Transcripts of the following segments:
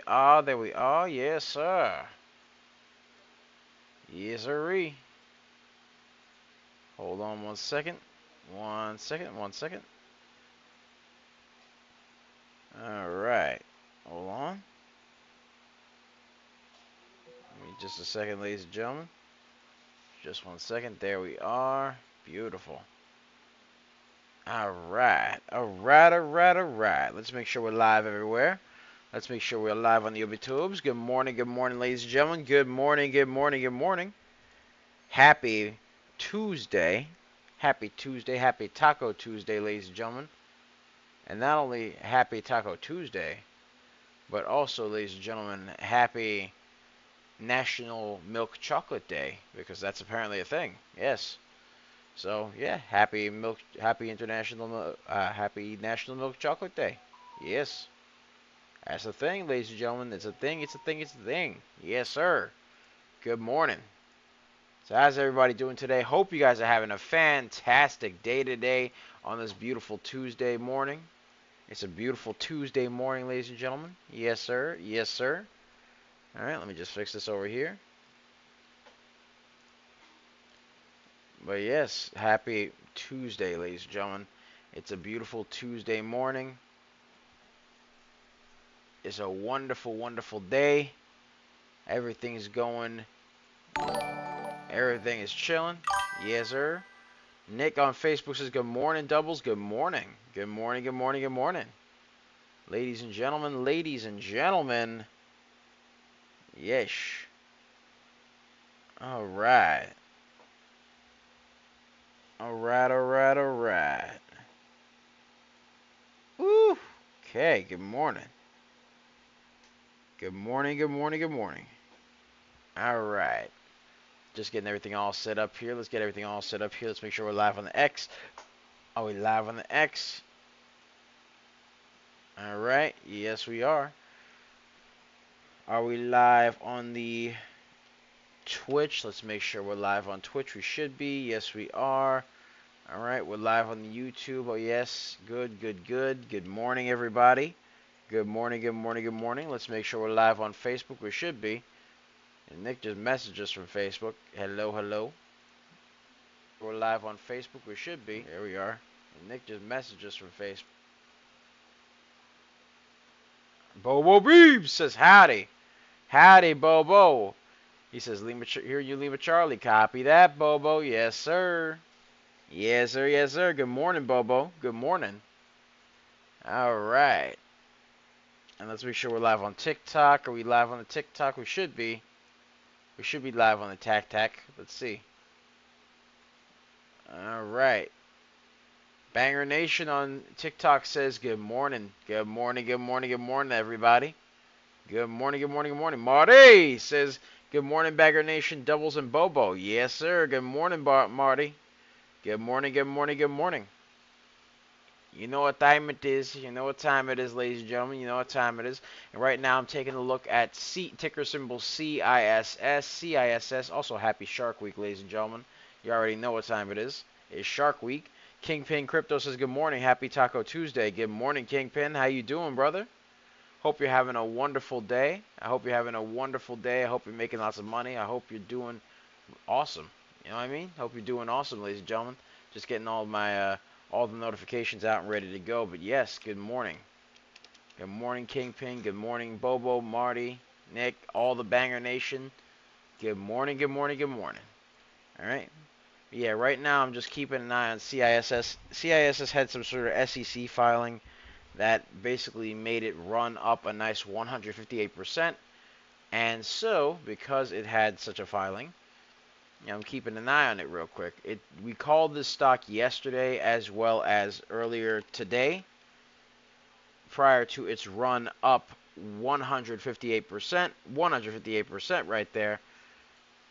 are. There we are. Yes, sir. Yes, sirree. Hold on 1 second. 1 second. 1 second. All right. Hold on. Give me just a second, ladies and gentlemen. Just 1 second. There we are. Beautiful. All right. All right. All right. All right. Let's make sure we're live everywhere. Let's make sure we're live on the YouTubes. Good morning, ladies and gentlemen. Good morning, good morning, good morning. Happy Tuesday. Happy Tuesday. Happy Taco Tuesday, ladies and gentlemen. And not only happy Taco Tuesday, but also, ladies and gentlemen, happy National Milk Chocolate Day, because that's apparently a thing. Yes. So, yeah, happy National Milk Chocolate Day. Yes. That's a thing, ladies and gentlemen. It's a thing, it's a thing, it's a thing. Yes, sir. Good morning. So how's everybody doing today? Hope you guys are having a fantastic day today on this beautiful Tuesday morning. It's a beautiful Tuesday morning, ladies and gentlemen. Yes, sir. Yes, sir. All right, let me just fix this over here. But yes, happy Tuesday, ladies and gentlemen. It's a beautiful Tuesday morning. It's a wonderful, wonderful day. Everything's going. Everything is chilling. Yes, sir. Nick on Facebook says, good morning, doubles. Good morning. Good morning, good morning, good morning. Ladies and gentlemen, ladies and gentlemen. Yes. All right. All right, all right, all right. Woo. Okay, good morning. Good morning, good morning, good morning. All right. Just getting everything all set up here. Let's get everything all set up here. Let's make sure we're live on the X. Are we live on the X? All right. Yes, we are. Are we live on the Twitch? Let's make sure we're live on Twitch. We should be. Yes, we are. All right. We're live on the YouTube. Oh, yes. Good, good, good. Good morning, everybody. Good morning, good morning, good morning. Let's make sure we're live on Facebook. We should be. And Nick just messaged us from Facebook. Hello, hello. We're live on Facebook. We should be. There we are. And Nick just messaged us from Facebook. Bobo Beebs says howdy. Howdy, Bobo. He says, here you leave a Charlie. Copy that, Bobo. Yes, sir. Yes, sir. Yes, sir. Good morning, Bobo. Good morning. All right. And let's make sure we're live on TikTok. Are we live on the TikTok? We should be. We should be live on the TAC. Let's see. All right. Banger Nation on TikTok says, good morning. Good morning, good morning, good morning, everybody. Good morning, good morning, good morning. Marty says, good morning, Banger Nation, Doubles and Bobo. Yes, sir. Good morning, Marty. Good morning, good morning, good morning. You know what time it is. You know what time it is, ladies and gentlemen. You know what time it is. And right now I'm taking a look at ticker symbol CISS. CISS. Also, happy Shark Week, ladies and gentlemen. You already know what time it is. It's Shark Week. Kingpin Crypto says, good morning. Happy Taco Tuesday. Good morning, Kingpin. How you doing, brother? Hope you're having a wonderful day. I hope you're having a wonderful day. I hope you're making lots of money. I hope you're doing awesome. You know what I mean? Hope you're doing awesome, ladies and gentlemen. Just getting all my all the notifications out and ready to go. But yes, good morning. Good morning, Kingpin. Good morning, Bobo, Marty, Nick, all the Banger Nation. Good morning, good morning, good morning. All right. Yeah, right now I'm just keeping an eye on CISS. CISS had some sort of SEC filing that basically made it run up a nice 158%. And so, because it had such a filing, I'm keeping an eye on it real quick. We called this stock yesterday as well as earlier today, prior to its run up 158%. 158% right there.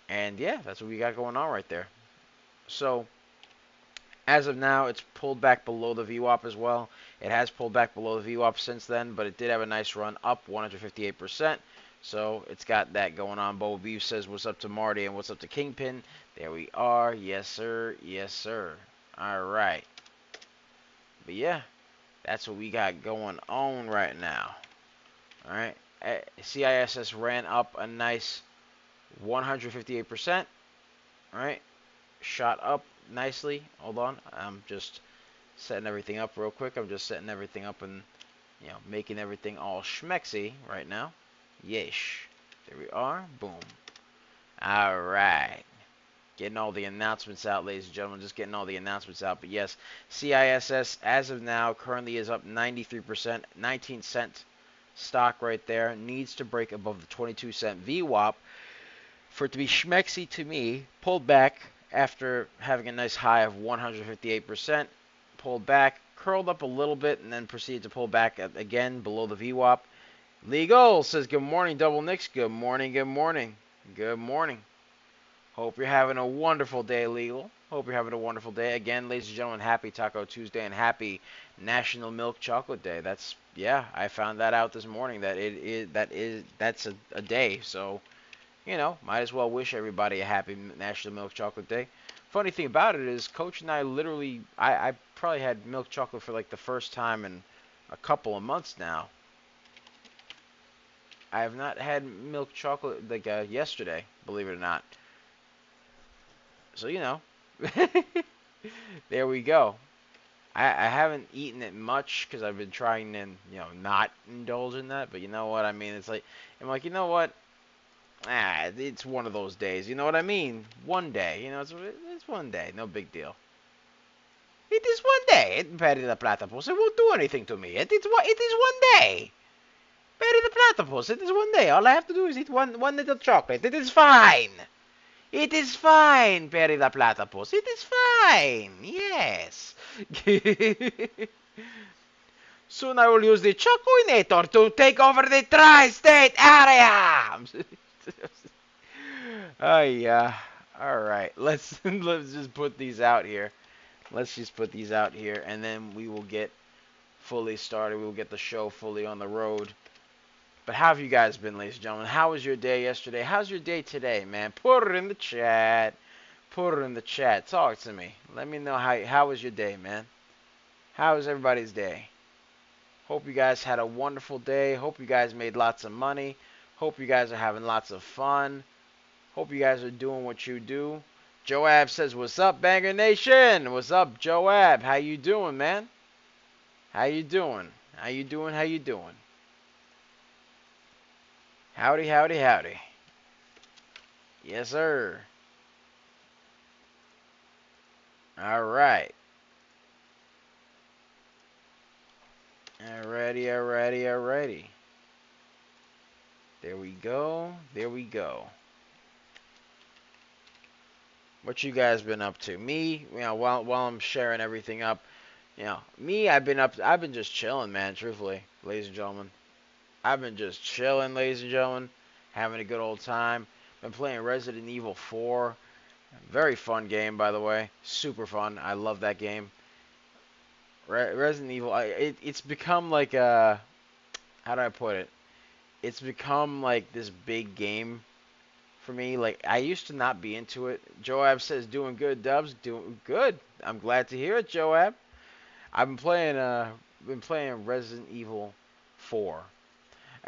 And yeah, that's what we got going on right there. So, as of now, it's pulled back below the VWAP as well. It has pulled back below the VWAP since then, but it did have a nice run up 158%. So it's got that going on. Bo Beef says, what's up to Marty and what's up to Kingpin? There we are. Yes, sir. Yes, sir. All right. But yeah, that's what we got going on right now. All right. CISS ran up a nice 158%. Right, shot up nicely. Hold on, I'm just setting everything up real quick. I'm just setting everything up and making everything all schmexy right now. Yeesh. There we are. Boom. All right. Getting all the announcements out, ladies and gentlemen. Just getting all the announcements out. But yes, CISS, as of now, currently is up 93%. 19-cent stock right there. Needs to break above the 22-cent VWAP for it to be schmexy to me. Pulled back after having a nice high of 158%. Pulled back, curled up a little bit, and then proceeded to pull back again below the VWAP. Legal says, good morning, Double Nicks. Good morning, good morning. Good morning. Hope you're having a wonderful day, Legal. Hope you're having a wonderful day. Again, ladies and gentlemen, happy Taco Tuesday and happy National Milk Chocolate Day. I found that out this morning that's a day. So, might as well wish everybody a happy National Milk Chocolate Day. Funny thing about it is, Coach and I literally, I probably had milk chocolate for like the first time in a couple of months now. I have not had milk chocolate like yesterday, believe it or not. So, there we go. I haven't eaten it much because I've been trying to, not indulge in that. But you know what I mean? It's like, I'm like, you know what? It's one of those days. You know what I mean? One day. It's one day. No big deal. It is one day. Perry the Platypus. It won't do anything to me. It is one day. Perry the Platypus. It is one day. All I have to do is eat one little chocolate. It is fine. It is fine, Perry the Platypus. It is fine. Yes. Soon I will use the Chocoinator to take over the tri-state area. Oh yeah. All right. Let's just put these out here. Let's just put these out here, and then we will get fully started. We will get the show fully on the road. But how have you guys been, ladies and gentlemen? How was your day yesterday? How's your day today, man? Put it in the chat. Put it in the chat. Talk to me. Let me know how was your day, man. How was everybody's day? Hope you guys had a wonderful day. Hope you guys made lots of money. Hope you guys are having lots of fun. Hope you guys are doing what you do. Joab says, what's up, Banger Nation? What's up, Joab? How you doing, man? How you doing? How you doing? How you doing? Howdy, howdy, howdy. Yes, sir. All right. Alrighty. There we go. There we go. What you guys been up to? Me, while I'm sharing everything up, me, I've been just chilling, man, truthfully, ladies and gentlemen. I've been just chilling, ladies and gentlemen, having a good old time. Been playing Resident Evil 4. Very fun game, by the way. Super fun. I love that game. Resident Evil, it's become like a, how do I put it? It's become like this big game for me. Like, I used to not be into it. Joab says, doing good, Dubs. Doing good. I'm glad to hear it, Joab. I've been playing Resident Evil 4.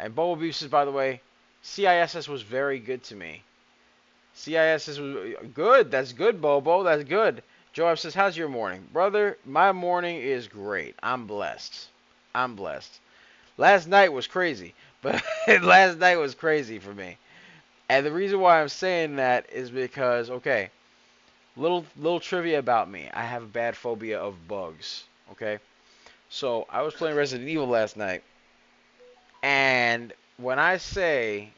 And Bobo Beef says, by the way, CISS was very good to me. CISS was good. That's good, Bobo. That's good. Joab says, how's your morning? Brother, my morning is great. I'm blessed. I'm blessed. Last night was crazy. But last night was crazy for me. And the reason why I'm saying that is because, okay, little trivia about me. I have a bad phobia of bugs, okay? So, I was playing Resident Evil last night. And when I say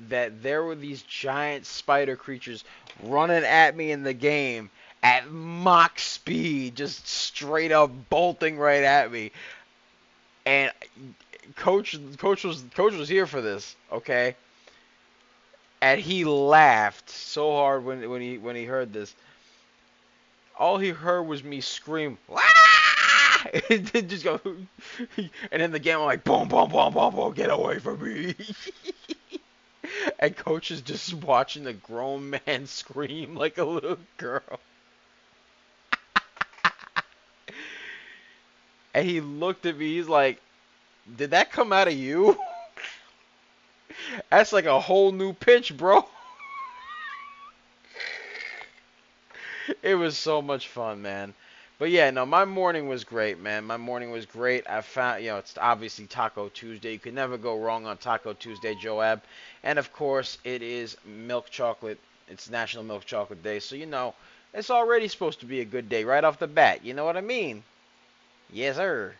that there were these giant spider creatures running at me in the game at Mach speed, just straight up bolting right at me. And Coach was here for this, okay? And he laughed so hard when he heard this. All he heard was me scream, "Wah!" And just go, and in the game I'm like, boom, boom, boom, boom, boom, get away from me. And Coach is just watching a grown man scream like a little girl. And he looked at me, he's like, did that come out of you? That's like a whole new pitch, bro. It was so much fun, man. But yeah, no, my morning was great, man. My morning was great. I found, it's obviously Taco Tuesday. You can never go wrong on Taco Tuesday, Joab. And of course, it is milk chocolate. It's National Milk Chocolate Day. So, it's already supposed to be a good day right off the bat. You know what I mean? Yes, sir.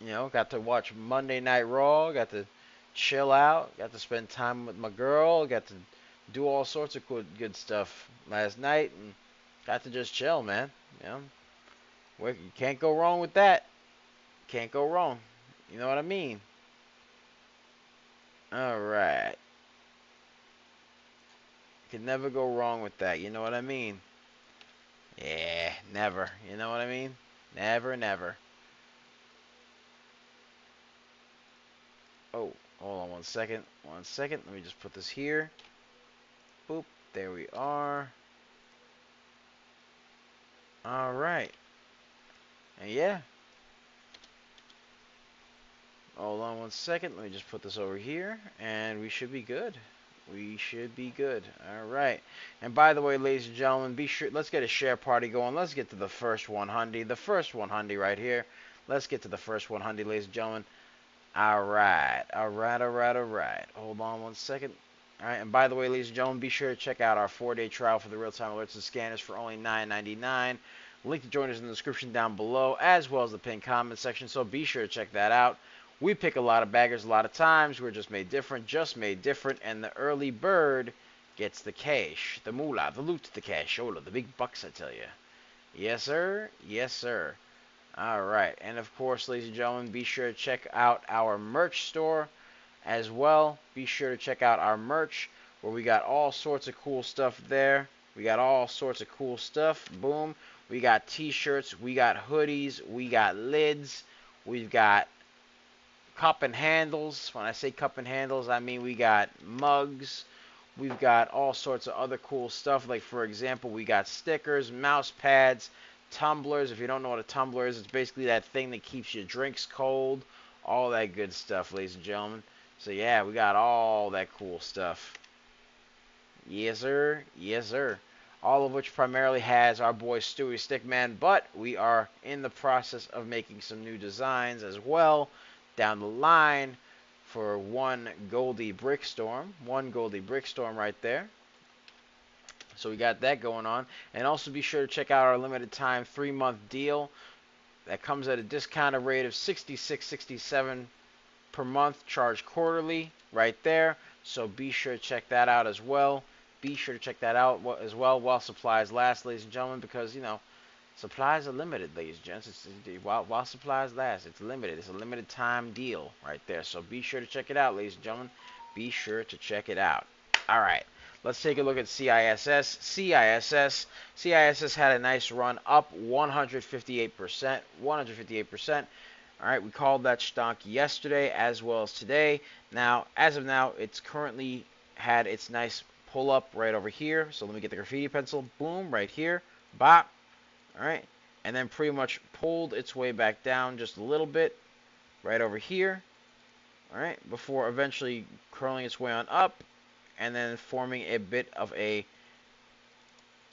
Got to watch Monday Night Raw. Got to chill out. Got to spend time with my girl. Got to do all sorts of good stuff last night. And got to just chill, man. You know, you can't go wrong with that. Can't go wrong. You know what I mean? All right. Can never go wrong with that. You know what I mean? Yeah, never. You know what I mean? Never, never. Oh, hold on 1 second. 1 second. Let me just put this here. Boop. There we are. All right. And yeah. Hold on 1 second. Let me just put this over here. And we should be good. We should be good. All right. And by the way, ladies and gentlemen, be sure, let's get a share party going. Let's get to the first 100. The first 100 right here. Let's get to the first 100, ladies and gentlemen. All right. All right, all right, all right. Hold on 1 second. All right. And by the way, ladies and gentlemen, be sure to check out our 4-day trial for the real-time alerts and scanners for only $9.99. Link to join us in the description down below, as well as the pinned comment section. So be sure to check that out. We pick a lot of baggers a lot of times. We're just made different, and the early bird gets the cash, the moolah, the loot, the cashola, the big bucks, I tell you. Yes, sir. Yes, sir. All right. And, of course, ladies and gentlemen, be sure to check out our merch store as well. Be sure to check out our merch where we got all sorts of cool stuff there. We got all sorts of cool stuff. Boom. We got t-shirts. We got hoodies. We got lids. We've got cup and handles. When I say cup and handles, I mean we got mugs. We've got all sorts of other cool stuff. Like, for example, we got stickers, mouse pads, tumblers. If you don't know what a tumbler is, it's basically that thing that keeps your drinks cold. All that good stuff, ladies and gentlemen. So, yeah, we got all that cool stuff. Yes, sir. Yes, sir. All of which primarily has our boy Stewie Stickman, but we are in the process of making some new designs as well down the line for one Goldie Brickstorm. One Goldie Brickstorm right there. So we got that going on. And also be sure to check out our limited time 3-month deal that comes at a discounted rate of $66.67 per month, charged quarterly right there. So be sure to check that out as well. Be sure to check that out as well while supplies last, ladies and gentlemen, because, supplies are limited, ladies and gents. While supplies last, it's limited. It's a limited time deal right there. So be sure to check it out, ladies and gentlemen. Be sure to check it out. All right. Let's take a look at CISS. CISS had a nice run up 158%. 158%. All right, we called that stock yesterday as well as today. Now, as of now, it's currently had its nice pull up right over here. So let me get the graffiti pencil. Boom, right here. Bop. All right. And then pretty much pulled its way back down just a little bit right over here. All right. Before eventually curling its way on up and then forming a bit of a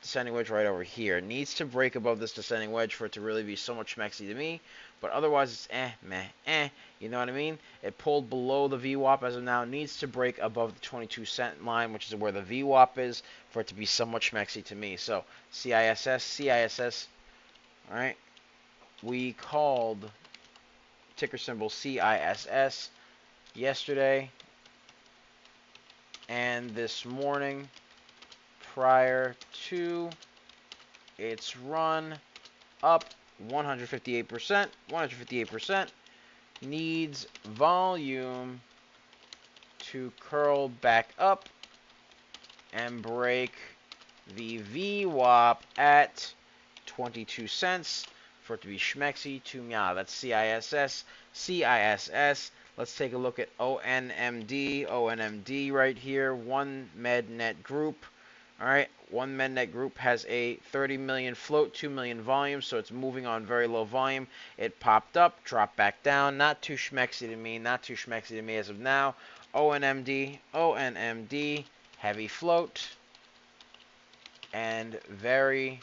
descending wedge right over here. It needs to break above this descending wedge for it to really be so much schmexy to me. But otherwise, it's meh. You know what I mean? It pulled below the VWAP as of now. It needs to break above the 22-cent line, which is where the VWAP is, for it to be somewhat schmexy to me. So, CISS. All right. We called ticker symbol CISS yesterday and this morning prior to its run up 158%. 158% needs volume to curl back up and break the VWAP at 22 cents for it to be schmexy to me. That's CISS. CISS. Let's take a look at ONMD. ONMD right here. One MedNet Group. All right, one Mendec group has a 30 million float, 2 million volume, so it's moving on very low volume. It popped up, dropped back down. Not too schmexy to me. Not too schmexy to me as of now. ONMD, ONMD, heavy float, and very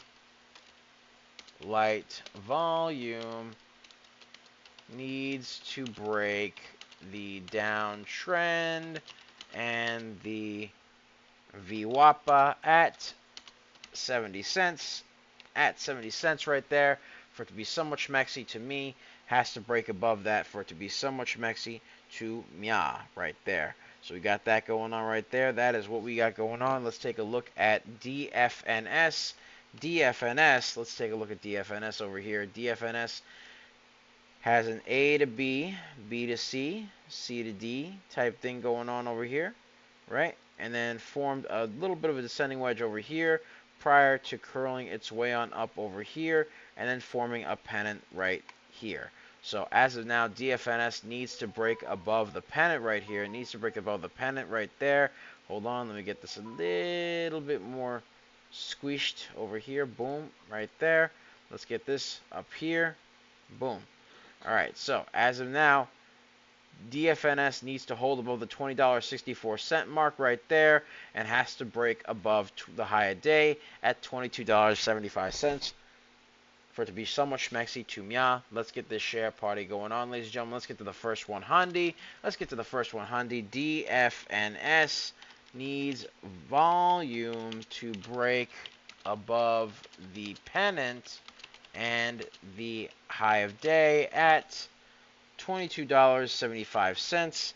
light volume. Needs to break the downtrend and the VWAPA at 70 cents. At 70 cents right there. For it to be somewhat schmexy to me, has to break above that for it to be somewhat schmexy to Mya right there. So we got that going on right there. That is what we got going on. Let's take a look at DFNS. DFNS, let's take a look at DFNS over here. DFNS has an A to B, B to C, C to D type thing going on over here, right? And then formed a little bit of a descending wedge over here prior to curling its way on up over here and then forming a pennant right here. So as of now, DFNS needs to break above the pennant right here. It needs to break above the pennant right there. Hold on, let me get this a little bit more squished over here. Boom, right there. Let's get this up here. Boom. All right, so as of now, DFNS needs to hold above the $20.64 mark right there and has to break above the high of day at $22.75 for it to be somewhat schmexy to Mya. Let's get this share party going on, ladies and gentlemen. Let's get to the first one, Handy. Let's get to the first one, Handy. DFNS needs volume to break above the pennant and the high of day at $22.75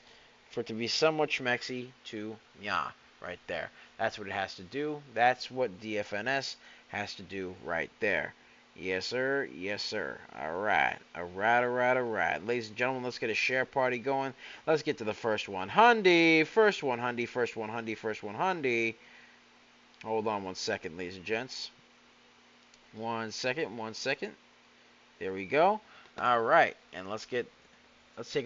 for it to be somewhat schmexy to Mya right there. That's what it has to do. That's what DFNS has to do right there. Yes, sir. Yes, sir. All right. All right, all right, all right. Ladies and gentlemen, let's get a share party going. Let's get to the first one. Hundy. First one, Hundy. First one, Hundy. First one, Hundy. Hold on 1 second, ladies and gents. 1 second. 1 second. There we go. All right. And let's take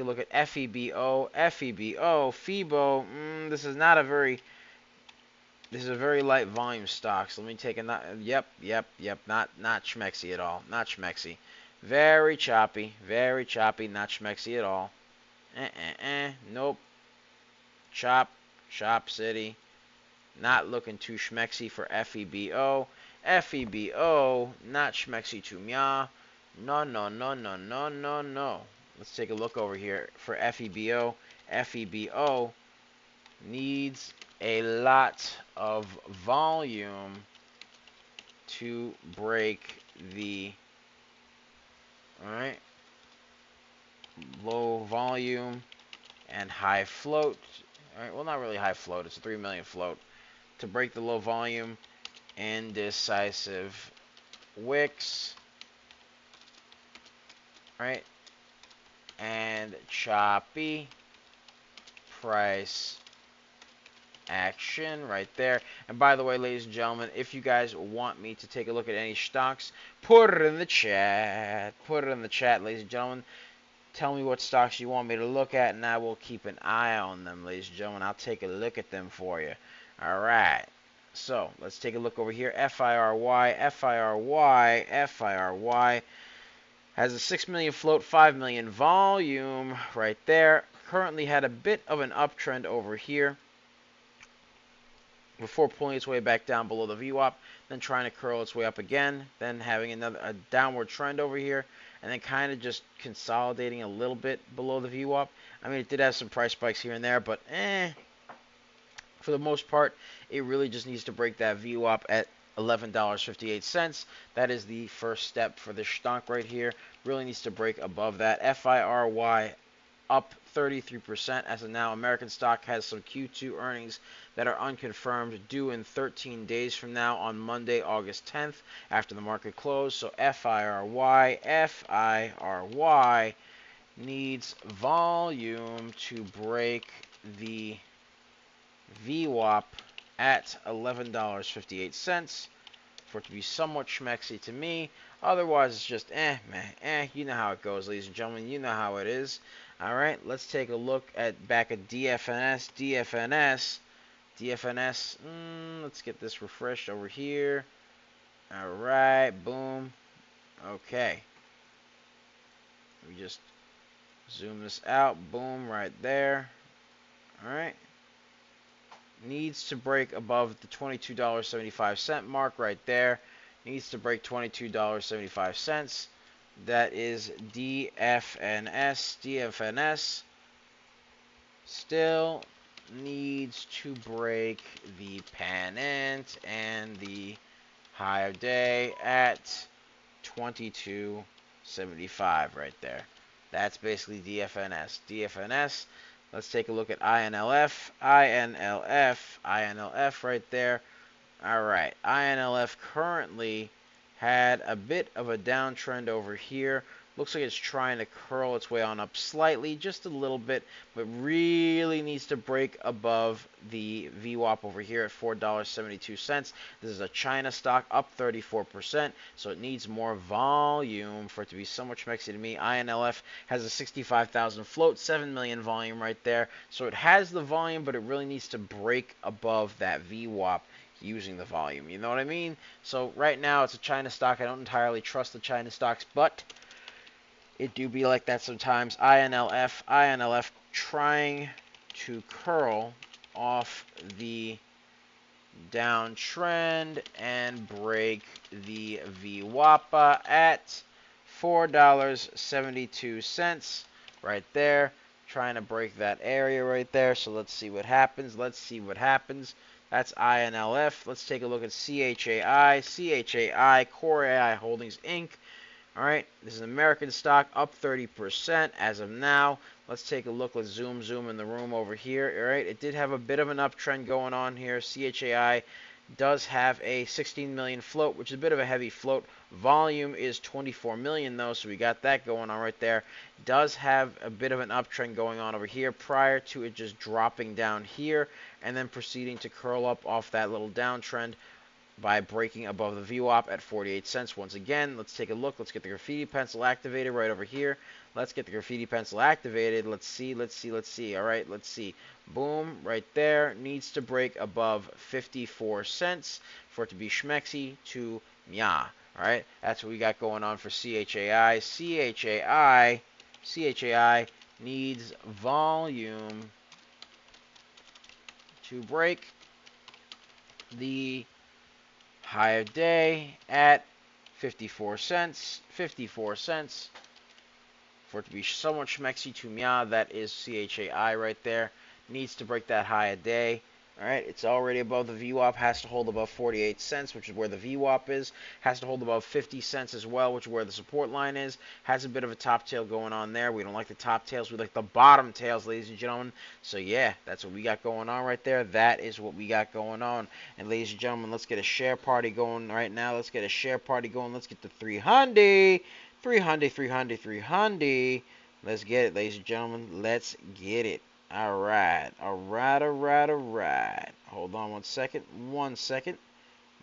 a look at FEBO. FEBO. FIBO. This is a very light volume stock. So let me take a yep. Not schmexy at all. Not schmexy. Very choppy. Very choppy. Not schmexy at all. Nope. Chop city. Not looking too schmexy for FEBO. FEBO. Not schmexy to Mya. No. Let's take a look over here for FEBO. FEBO needs a lot of volume to break the low volume and high float. All right, well, not really high float. It's a 3 million float to break the low volume indecisive wicks. Right, and choppy price action right there. And by the way, ladies and gentlemen, if you guys want me to take a look at any stocks, put it in the chat. Put it in the chat, ladies and gentlemen. Tell me what stocks you want me to look at, and I will keep an eye on them, ladies and gentlemen. I'll take a look at them for you. All right. So let's take a look over here. FIRY, FIRY, FIRY. Has a 6 million float, 5 million volume right there. Currently had a bit of an uptrend over here before pulling its way back down below the VWAP, then trying to curl its way up again, then having a downward trend over here, and then kind of just consolidating a little bit below the VWAP. I mean, it did have some price spikes here and there, but for the most part, it really just needs to break that VWAP at $11.58. That is the first step for this stock right here. Really needs to break above that. FIRY up 33% as of now. American stock has some Q2 earnings that are unconfirmed, due in 13 days from now on Monday, August 10th, after the market close. So FIRY needs volume to break the VWAP at $11.58 for it to be somewhat schmexy to me. Otherwise, it's just you know how it goes, ladies and gentlemen. You know how it is. All right, let's take a look back at DFNS. DFNS DFNS, let's get this refreshed over here. All right, boom. Okay. We just zoom this out. Boom, right there. All right. Needs to break above the $22.75 mark right there. Needs to break $22.75. That is DFNS. DFNS still needs to break the pennant and the higher day at 22.75 right there. That's basically DFNS. DFNS. Let's take a look at INLF. INLF right there. All right. INLF currently had a bit of a downtrend over here. Looks like it's trying to curl its way on up slightly, just a little bit, but really needs to break above the VWAP over here at $4.72. This is a China stock up 34%, so it needs more volume for it to be so much mexy to me. INLF has a 65,000 float, 7 million volume right there, so it has the volume, but it really needs to break above that VWAP using the volume. You know what I mean? So right now it's a China stock. I don't entirely trust the China stocks, but it do be like that sometimes. INLF trying to curl off the downtrend and break the VWAPA at $4.72 right there. Trying to break that area right there. So let's see what happens. That's INLF. Let's take a look at CHAI. CHAI, Core AI Holdings, Inc. All right, this is an American stock up 30% as of now. Let's take a look. Let's zoom in the room over here. All right, it did have a bit of an uptrend going on here. CHAI does have a 16 million float, which is a bit of a heavy float. Volume is 24 million though, so we got that going on right there. Does have a bit of an uptrend going on over here prior to it just dropping down here and then proceeding to curl up off that little downtrend by breaking above the VWAP at 48 cents. Once again, let's take a look. Let's get the graffiti pencil activated right over here. Let's get the graffiti pencil activated. Let's see. All right, let's see. Boom, right there. Needs to break above 54 cents for it to be schmexy to mya. All right, that's what we got going on for CHAI. CHAI needs volume to break the higher day at 54 cents. 54 cents for it to be somewhat schmexy to mya. That is CHAI right there. Needs to break that higher day. All right, it's already above the VWAP. Has to hold above 48 cents, which is where the VWAP is. Has to hold above 50 cents as well, which is where the support line is. Has a bit of a top tail going on there. We don't like the top tails. We like the bottom tails, ladies and gentlemen. So, yeah, that's what we got going on right there. That is what we got going on. And, ladies and gentlemen, let's get a share party going right now. Let's get a share party going. Let's get the 300. 300. Let's get it, ladies and gentlemen. Let's get it. All right. Hold on 1 second. 1 second.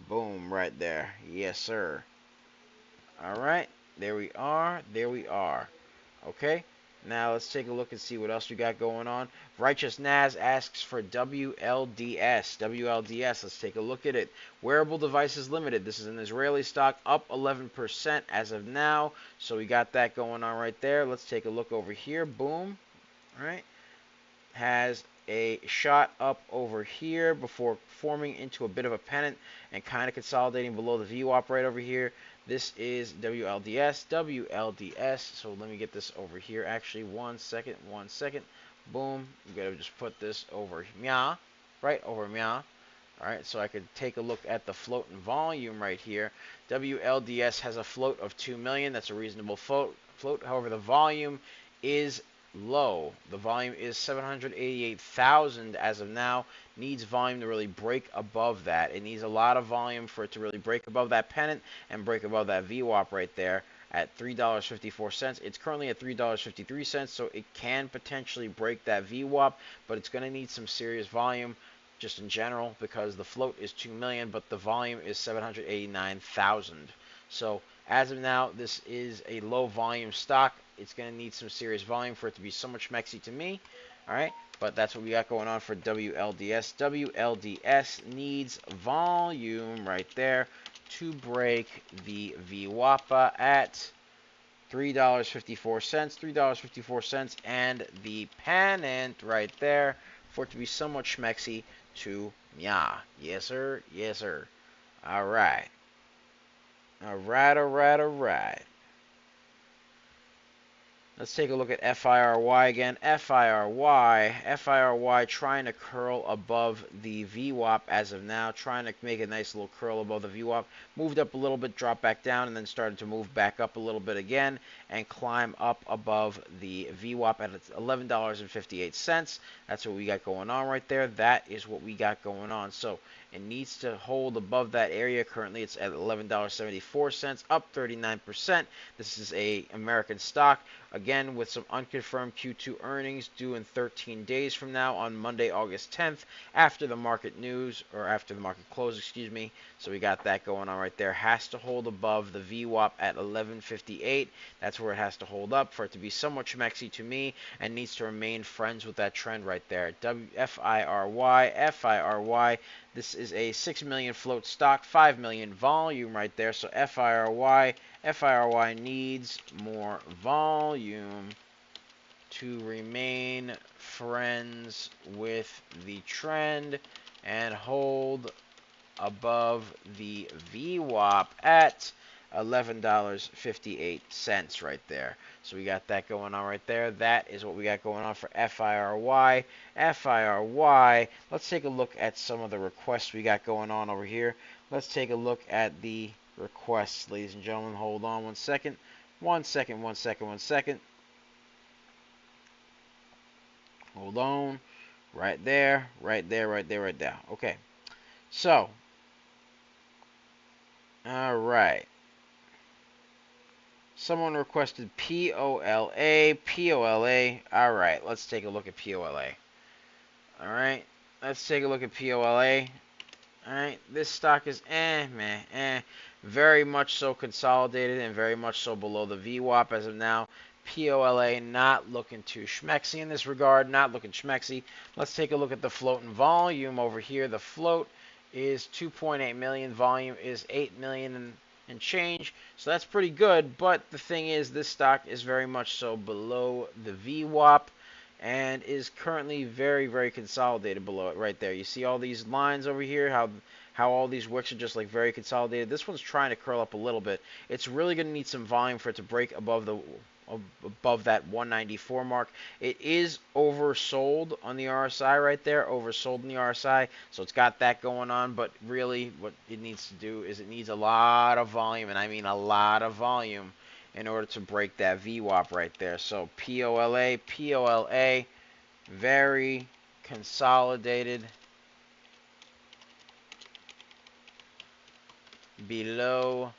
Boom, right there. Yes, sir. All right. There we are. Okay. Now let's take a look and see what else we got going on. Righteous Naz asks for WLDS. Let's take a look at it. Wearable Devices Limited. This is an Israeli stock up 11% as of now. So we got that going on right there. Let's take a look over here. Boom. All right. Has a shot up over here before forming into a bit of a pennant and kind of consolidating below the VWAP right over here. This is WLDS. So let me get this over here. Actually, 1 second. Boom. I'm going to just put this over mya. Right over mya. All right, so I could take a look at the float and volume right here. WLDS has a float of 2 million. That's a reasonable float. However, the volume is low. The volume is 788,000 as of now. Needs volume to really break above that. It needs a lot of volume for it to really break above that pennant and break above that VWAP right there at $3.54. It's currently at $3.53, so it can potentially break that VWAP, but it's going to need some serious volume just in general because the float is 2 million, but the volume is 789,000. So as of now, this is a low volume stock. It's going to need some serious volume for it to be so much mexy to me. All right. But that's what we got going on for WLDS. WLDS needs volume right there to break the VWAPA at $3.54, $3.54, and the pennant right there for it to be somewhat schmexy to yeah. Yes, sir. Yes, sir. All right. All right, all right, all right. Let's take a look at FIRY again. FIRY trying to curl above the VWAP as of now, trying to make a nice little curl above the VWAP. Moved up a little bit, dropped back down, and then started to move back up a little bit again and climb up above the VWAP at $11.58. That's what we got going on right there. That is what we got going on. So it needs to hold above that area. Currently, it's at $11.74, up 39%. This is a American stock. Again, with some unconfirmed Q2 earnings due in 13 days from now on Monday, August 10th, after the market news, or after the market close, excuse me. So we got that going on right there. Has to hold above the VWAP at 1158. That's where it has to hold up for it to be somewhat schmexy to me, and needs to remain friends with that trend right there. FIRY. This is a 6 million float stock, 5 million volume right there. So FIRY needs more volume to remain friends with the trend and hold above the VWAP at $11.58 right there. So we got that going on right there. That is what we got going on for FIRY. Let's take a look at some of the requests we got going on over here. Let's take a look at the requests, ladies and gentlemen. Hold on 1 second. 1 second. Hold on. Right there. Okay. So, all right. Someone requested POLA. All right, let's take a look at POLA. All right, let's take a look at POLA. All right, this stock is very much so consolidated and very much so below the VWAP as of now. POLA not looking too schmexy in this regard, not looking schmexy. Let's take a look at the float and volume over here. The float is 2.8 million, volume is 8 million and change, so that's pretty good. But the thing is, this stock is very much so below the VWAP and is currently very, very consolidated below it right there. You see all these lines over here, how all these wicks are just like very consolidated. This one's trying to curl up a little bit. It's really going to need some volume for it to break above that 194 mark. It is oversold on the RSI right there, oversold in the RSI, so it's got that going on. But really what it needs to do is it needs a lot of volume, and I mean a lot of volume, in order to break that VWAP right there. So POLA, very consolidated below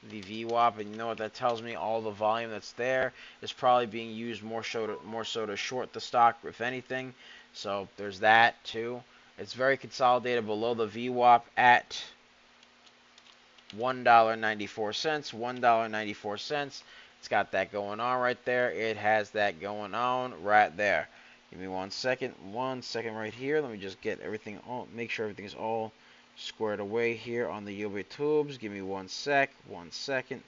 the VWAP, and you know what that tells me? All the volume that's there is probably being used more so to short the stock, if anything. So there's that too. It's very consolidated below the VWAP at $1.94. $1.94. It's got that going on right there. It has that going on right there. Give me 1 second. 1 second right here. Let me just get everything all, make sure everything's all squared away here on the Yobe tubes. Give me 1 sec. 1 second.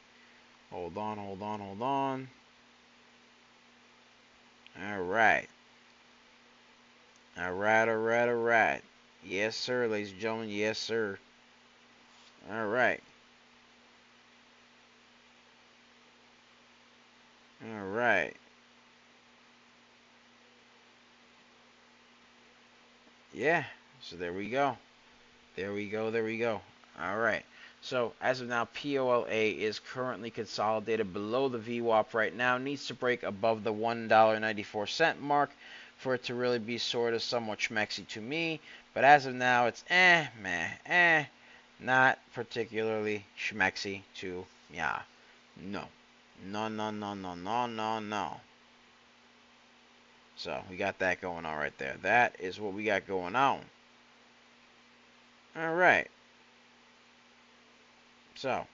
Hold on. Alright. Yes, sir, ladies and gentlemen. Yes, sir. Alright. Yeah. So there we go. Alright. So as of now, POLA is currently consolidated below the VWAP right now. Needs to break above the $1.94 mark for it to really be sort of somewhat schmexy to me. But as of now, it's not particularly schmexy to yeah. No. So we got that going on right there. That is what we got going on. Alright. So,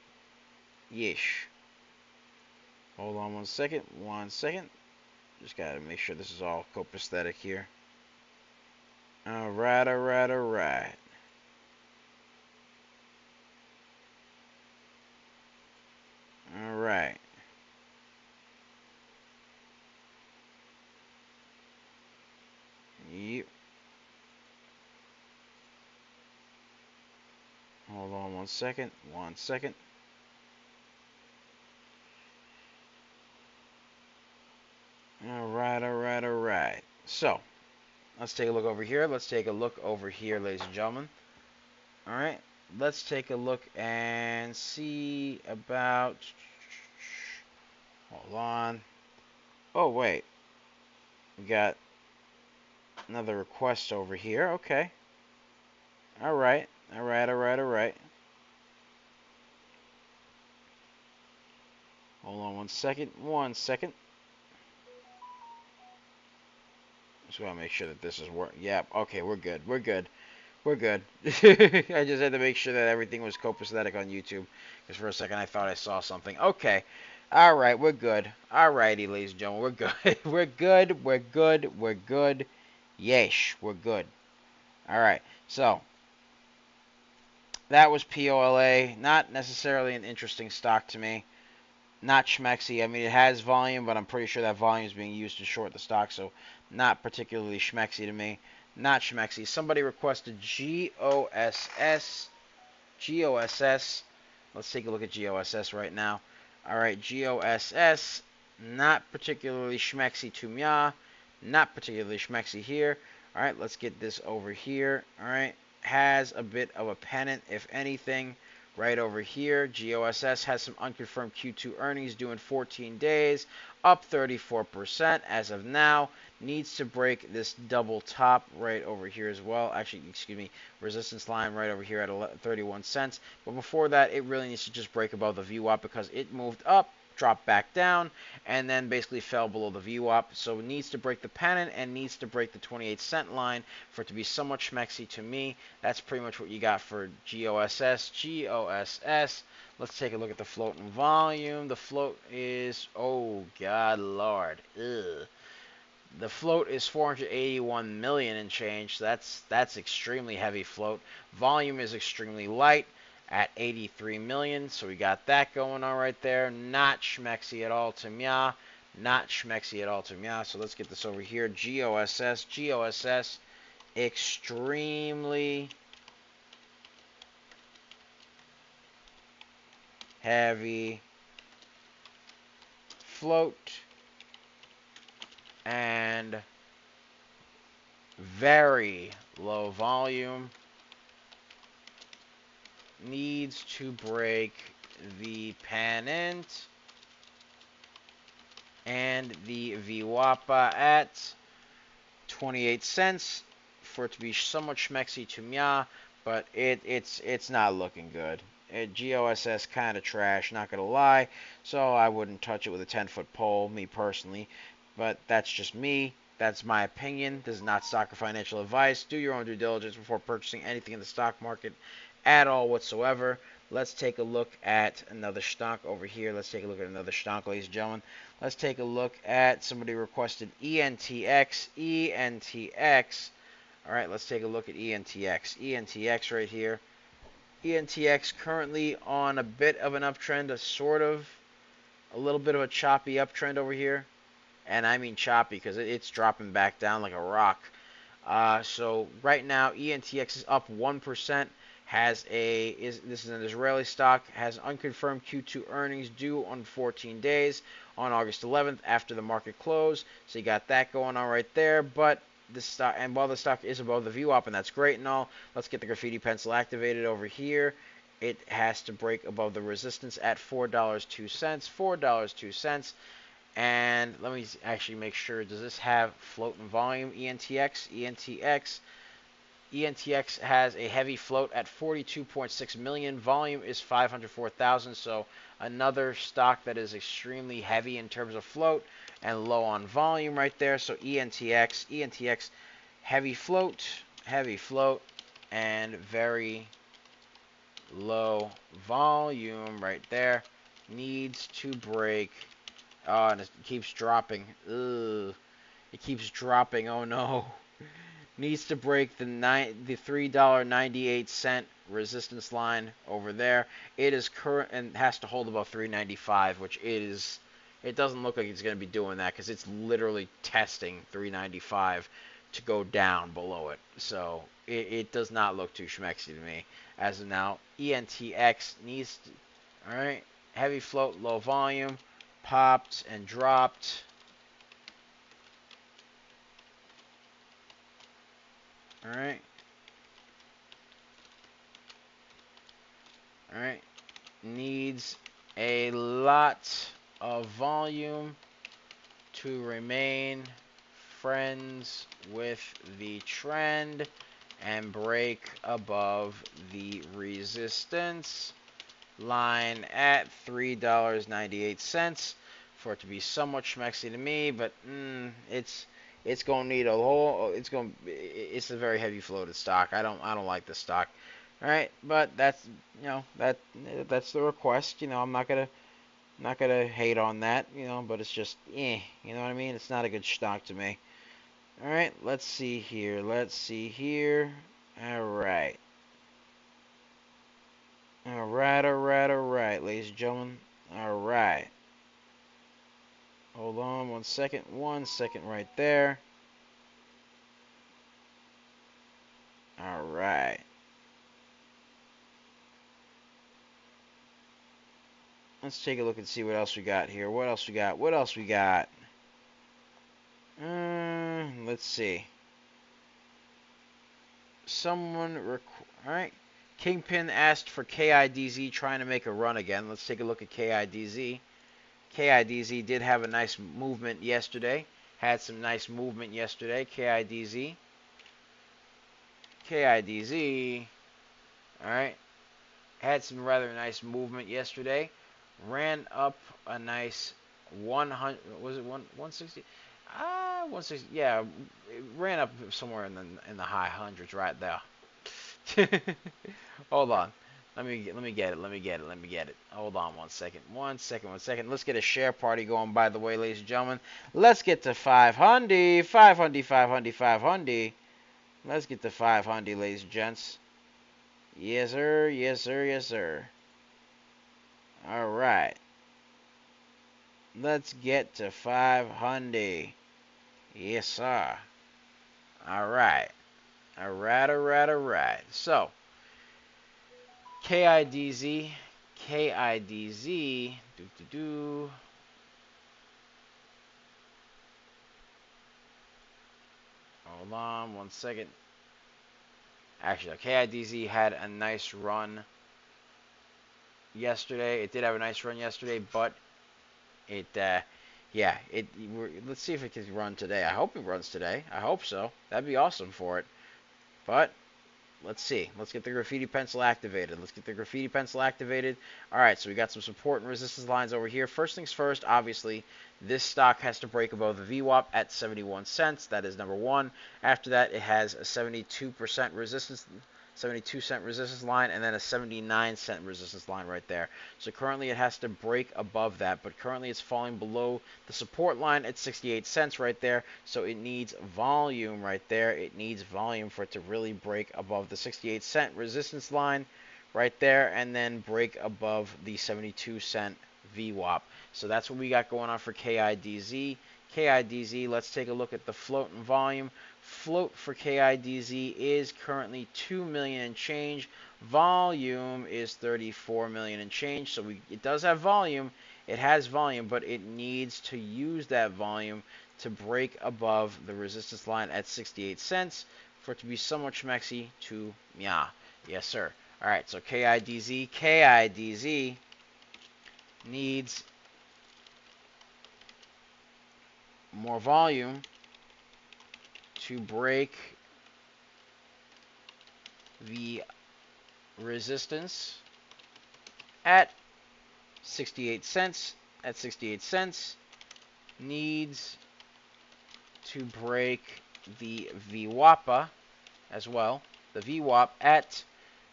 yeesh. Hold on 1 second. Just gotta make sure this is all copacetic here. All right, all right, all right. All right. Yep. Hold on 1 second. 1 second. All right, all right, all right. So, let's take a look over here. Let's take a look over here, ladies and gentlemen. All right. Let's take a look and see about. Hold on. Oh, wait. We got another request over here. Okay. All right. All right, all right, all right. Hold on 1 second. 1 second. Just want to make sure that this is working. Yep. Okay, we're good. We're good. We're good. I just had to make sure that everything was copacetic on YouTube. Because for a second I thought I saw something. Okay. All right, we're good. All righty, ladies and gentlemen, we're good. We're good. We're good. We're good. Yesh, we're good. All right. So that was POLA. Not necessarily an interesting stock to me. Not schmexy. I mean, it has volume, but I'm pretty sure that volume is being used to short the stock, so not particularly schmexy to me. Not schmexy. Somebody requested GOSS. GOSS. Let's take a look at GOSS right now. All right, GOSS. Not particularly schmexy to me. Not particularly schmexy here. All right, let's get this over here. All right, has a bit of a pennant, if anything. Right over here, GOSS has some unconfirmed Q2 earnings due in 14 days, up 34% as of now. Needs to break this double top right over here as well. Actually, excuse me, resistance line right over here at 31 cents. But before that, it really needs to just break above the VWAP because it moved up, dropped back down, and then basically fell below the VWAP. So it needs to break the pennant and needs to break the 28-cent line for it to be somewhat schmexy to me. That's pretty much what you got for GOSS. GOSS. Let's take a look at the float and volume. The float is, oh God Lord, ugh. The float is 481 million and change. So that's extremely heavy float. Volume is extremely light at 83 million. So we got that going on right there. Not schmexy at all to me. Not schmexy at all to me. So let's get this over here. GOSS. GOSS. Extremely heavy float and very low volume. Needs to break the pennant and the VWAPA at 28 cents for it to be somewhat schmexy to me, but it's not looking good. GOSS kind of trash, not gonna lie, so I wouldn't touch it with a 10-foot pole, me personally, but that's just me. That's my opinion. This is not stock or financial advice. Do your own due diligence before purchasing anything in the stock market at all whatsoever. Let's take a look at another stock over here. Let's take a look at another stock, ladies and gentlemen. Let's take a look at somebody requested ENTX. ENTX. All right, let's take a look at ENTX. ENTX right here. ENTX currently on a bit of an uptrend, a little bit of a choppy uptrend over here. And I mean choppy because it's dropping back down like a rock. So right now, ENTX is up 1%. This is an Israeli stock, has unconfirmed Q2 earnings due on 14 days on August 11th after the market close. So you got that going on right there. But this stock, and while the stock is above the VWAP, and that's great and all, let's get the graffiti pencil activated over here. It has to break above the resistance at $4.02. $4.02. And let me actually make sure, does this have float and volume? ENTX has a heavy float at 42.6 million. Volume is 504,000. So another stock that is extremely heavy in terms of float and low on volume right there. So ENTX, heavy float, and very low volume right there. Needs to break. Oh, and it keeps dropping. Ugh. It keeps dropping. Oh no. Needs to break the $3.98 resistance line over there. It is current and has to hold above 3.95, which is. It doesn't look like it's going to be doing that because it's literally testing 3.95 to go down below it. So it does not look too schmexy to me as of now. ENTX needs to, all right, heavy float, low volume, popped and dropped. All right. All right. Needs a lot of volume to remain friends with the trend and break above the resistance line at $3.98 for it to be somewhat schmexy to me, but it's going to need a whole. It's a very heavy floated stock. I don't like this stock. All right, but that's that's the request. I'm not gonna hate on that. But it's just you know what I mean. It's not a good stock to me. All right, let's see here. All right. All right, ladies and gentlemen. All right. Hold on 1 second. 1 second right there. All right. Let's take a look and see what else we got here. What else we got? Let's see. All right. Kingpin asked for KIDZ trying to make a run again. Let's take a look at KIDZ. KIDZ did have a nice movement yesterday. Had some nice movement yesterday. KIDZ. All right. Had some rather nice movement yesterday. Ran up a nice 100. Was it 160? 160. Yeah, it ran up somewhere in the high hundreds right there. Hold on. Let me get it. Hold on 1 second. 1 second. Let's get a share party going, by the way, ladies and gentlemen. Let's get to 500. 500. Let's get to 500, ladies and gents. Yes, sir. All right. Let's get to 500. Yes, sir. All right. So, KIDZ. Hold on 1 second. Actually, KIDZ had a nice run yesterday. It did have a nice run yesterday, but let's see if it can run today. I hope it runs today. I hope so. That'd be awesome for it. But let's see. Let's get the graffiti pencil activated. All right, so we got some support and resistance lines over here. First things first, obviously, this stock has to break above the VWAP at 71 cents. That is number one. After that, it has a 72% resistance, 72-cent resistance line, and then a 79-cent resistance line right there. So currently it has to break above that, but currently it's falling below the support line at 68 cents right there. So it needs volume right there. It needs volume for it to really break above the 68-cent resistance line right there, and then break above the 72-cent VWAP. So that's what we got going on for KIDZ. Let's take a look at the float and volume. Float for KIDZ is currently 2 million and change. Volume is 34 million and change. So it does have volume. It has volume, but it needs to use that volume to break above the resistance line at 68 cents for it to be somewhat schmexy to yeah. Yes, sir. All right, so KIDZ needs more volume to break the resistance at 68 cents. At 68 cents, needs to break the VWAP as well. The VWAP at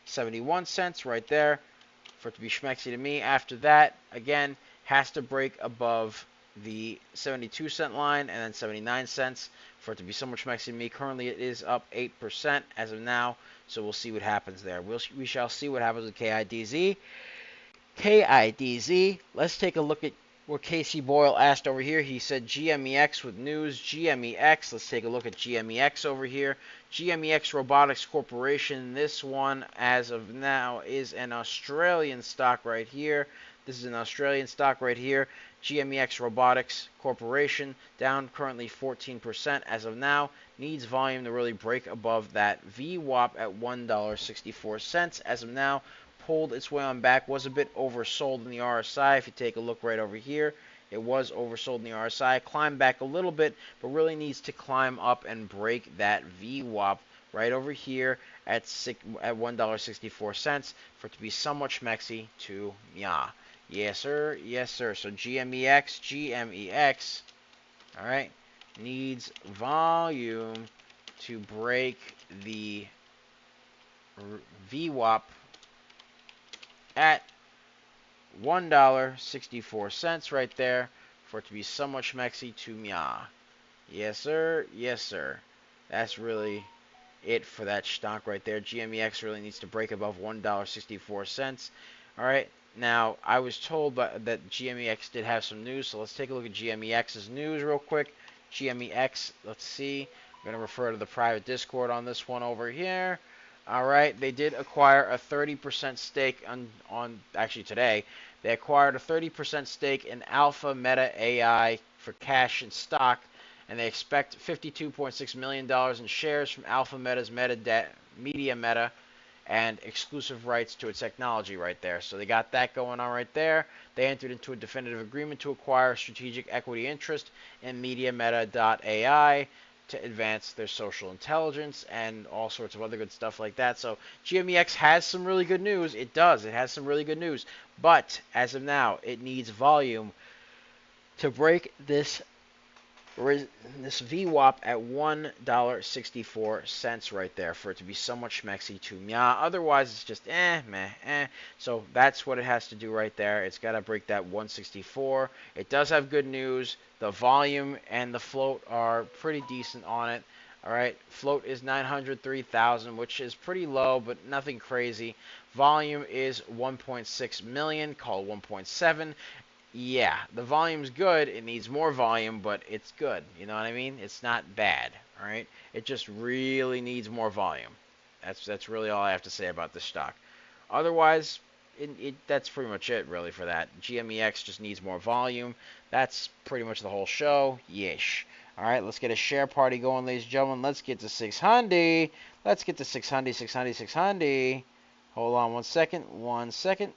71 cents right there for it to be schmexy to me. After that, again, has to break above the 72-cent line and then 79 cents for it to be so much maxi to me. Currently, it is up 8% as of now, so we'll see what happens there. We shall see what happens with KIDZ. KIDZ. Let's take a look at what Casey Boyle asked over here. He said GMEX with news. GMEX. Let's take a look at GMEX over here. GMEX Robotics Corporation. This one, as of now, is an Australian stock right here. This is an Australian stock right here. GMEX Robotics Corporation, down currently 14% as of now. Needs volume to really break above that VWAP at $1.64 as of now. Pulled its way on back, was a bit oversold in the RSI. If you take a look right over here, it was oversold in the RSI. Climbed back a little bit, but really needs to climb up and break that VWAP right over here at $1.64 for it to be somewhat schmexy to ya. Yes, sir. Yes, sir. So GMEX, all right, needs volume to break the VWAP at $1.64 right there for it to be somewhat schmexy to ya. Yes, sir. Yes, sir. That's really it for that stock right there. GMEX really needs to break above $1.64. All right. Now, I was told that GMEX did have some news, so let's take a look at GMEX's news real quick. GMEX, let's see. I'm going to refer to the private Discord on this one over here. All right, they did acquire a 30% stake on actually today. They acquired a 30% stake in Alpha Meta AI for cash and stock, and they expect $52.6 million in shares from Alpha Meta's Media Meta and exclusive rights to its technology right there. So they got that going on right there. They entered into a definitive agreement to acquire strategic equity interest in MediaMeta.ai to advance their social intelligence and all sorts of other good stuff like that. So GMEX has some really good news. It does. It has some really good news. But as of now, it needs volume to break this VWAP at $1.64 right there for it to be somewhat schmexy to meh. Otherwise, it's just meh. So that's what it has to do right there. It's got to break that 164. It does have good news. The volume and the float are pretty decent on it. All right, float is 903,000, which is pretty low, but nothing crazy. Volume is 1.6 million, call it 1.7. Yeah, the volume's good. It needs more volume, but it's good. You know what I mean? It's not bad, all right? It just really needs more volume. That's really all I have to say about this stock. Otherwise, that's pretty much it, really, for that. GMEX just needs more volume. That's pretty much the whole show. Yeesh. All right, let's get a share party going, ladies and gentlemen. Let's get to 600. Let's get to 600. Hold on 1 second. 1 second.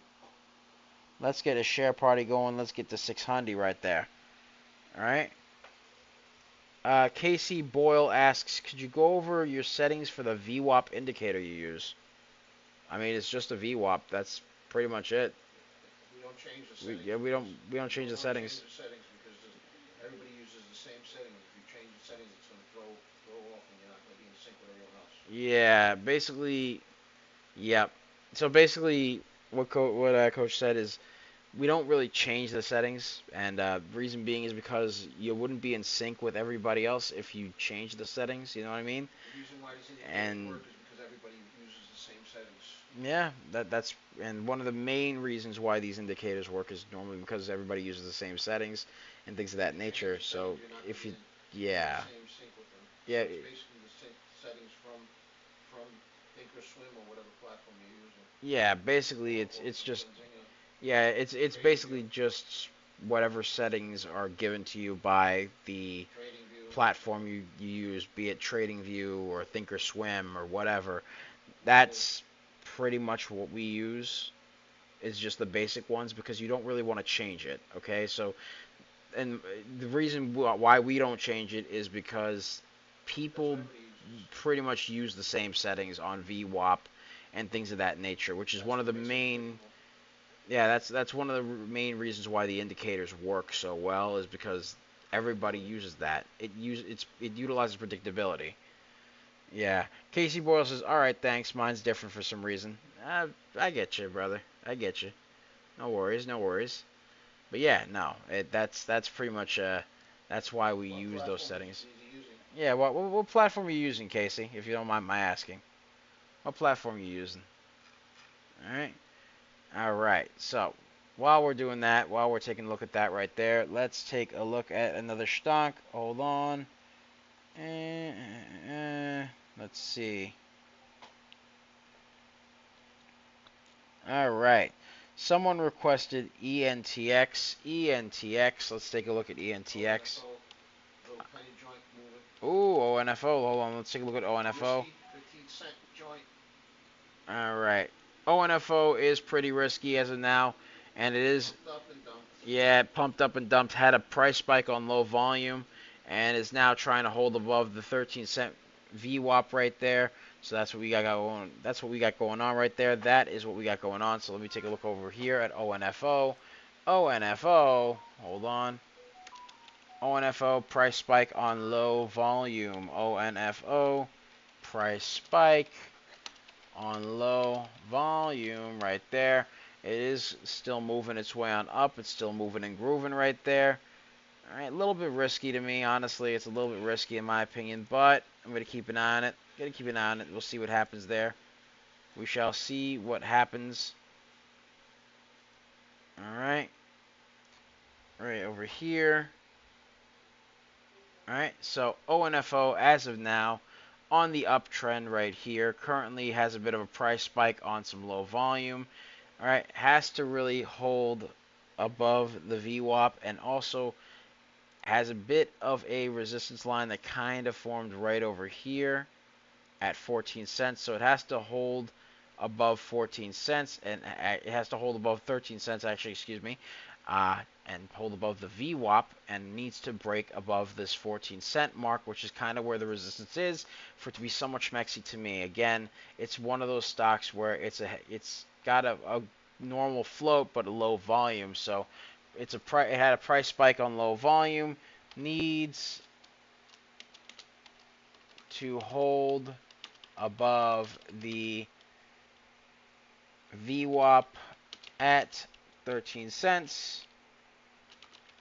Let's get a share party going. Let's get to 600 right there. All right. Casey Boyle asks, could you go over your settings for the VWAP indicator you use? I mean, it's just a VWAP. That's pretty much it. We don't change the settings. We don't change the settings. Change the settings because everybody uses the same settings. If you change the settings, it's going to throw off, and you're not going to be in sync with everyone else. Yeah, basically, yep. So basically, what Coach said is, we don't really change the settings, and reason being is because you wouldn't be in sync with everybody else if you change the settings. You know what I mean? The reason why these indicators work is because everybody uses the same settings. Yeah, that's and one of the main reasons why these indicators work is normally because everybody uses the same settings and things of that nature. So if you, yeah, yeah, so it's basically the sync settings from Thinkorswim or whatever platform you're using. Yeah, basically it's just. Yeah, it's basically just whatever settings are given to you by the platform you use, be it TradingView or Thinkorswim or whatever. That's pretty much what we use. Is just the basic ones because you don't really want to change it. Okay, so and the reason why we don't change it is because people pretty much use the same settings on VWAP and things of that nature, which is one of the main. Yeah, that's one of the main reasons why the indicators work so well is because everybody uses that. It utilizes predictability. Yeah. Casey Boyle says, "All right, thanks. Mine's different for some reason." I get you, brother. I get you. No worries, no worries. But yeah, no, that's pretty much that's why we use those settings. Yeah, what platform are you using, Casey? If you don't mind my asking, what platform are you using? All right, all right. So while we're doing that, while we're taking a look at that right there, let's take a look at another stock. Hold on. Let's see. All right. Someone requested ENTX. ENTX. Let's take a look at ENTX. ONFO, little penny joint moving. Ooh, ONFO. Hold on. Let's take a look at ONFO. Risky, 15-cent joint. All right. ONFO is pretty risky as of now, and it is, Pumped up and dumped. yeah, pumped up and dumped. Had a price spike on low volume, and is now trying to hold above the 13-cent VWAP right there. So that's what we got going. That's what we got going on right there. That is what we got going on. So let me take a look over here at ONFO. ONFO. Hold on. ONFO price spike on low volume. ONFO price spike on low volume right there. It is still moving its way on up. It's still moving and grooving right there. All right, a little bit risky to me, honestly. It's a little bit risky in my opinion, but I'm going to keep an eye on it. Going to keep an eye on it. We'll see what happens there. We shall see what happens. All right. Right over here. All right, so ONFO as of now on the uptrend right here. Currently has a bit of a price spike on some low volume. All right, has to really hold above the VWAP and also has a bit of a resistance line that kind of formed right over here at 14 cents. So it has to hold above 14 cents and it has to hold above 13 cents actually, excuse me. And hold above the VWAP and needs to break above this 14-cent mark, which is kind of where the resistance is for it to be somewhat schmexy to me. Again, it's one of those stocks where it's got a normal float but a low volume, so it had a price spike on low volume, needs to hold above the VWAP at 13 cents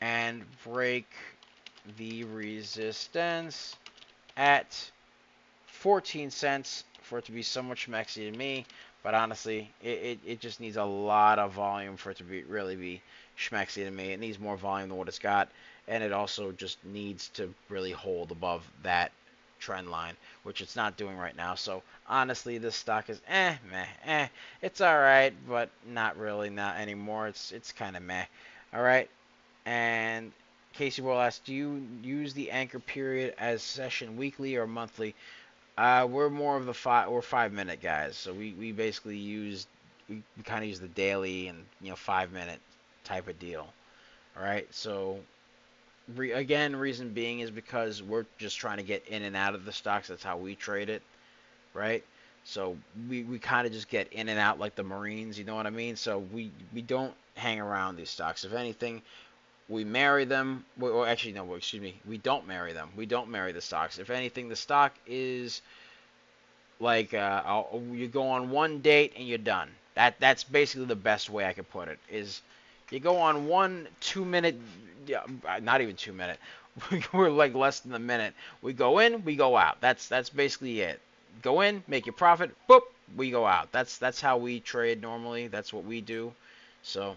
and break the resistance at 14 cents for it to be somewhat schmexy to me. But honestly, it just needs a lot of volume for it to really be schmexy to me. It needs more volume than what it's got. And it also just needs to really hold above that trend line, which it's not doing right now. So honestly, this stock is meh. It's alright, but not really, not anymore. It's kind of meh. Alright. And Casey Boyle asks, do you use the anchor period as session weekly or monthly? We're more of the we're 5 minute guys, so we basically we kind of use the daily and 5 minute type of deal. All right, so again, reason being is because we're just trying to get in and out of the stocks. That's how we trade it, right? So we kind of just get in and out like the Marines, you know what I mean? So we don't hang around these stocks. If anything, we marry them. Or actually, no, excuse me. We don't marry them. We don't marry the stocks. If anything, the stock is like you go on one date and you're done. That's basically the best way I could put it. Is you go on one 2 minute, yeah, not even 2 minute. We're like less than a minute. We go in, we go out. That's basically it. Go in, make your profit, boop, we go out. That's how we trade normally. That's what we do. So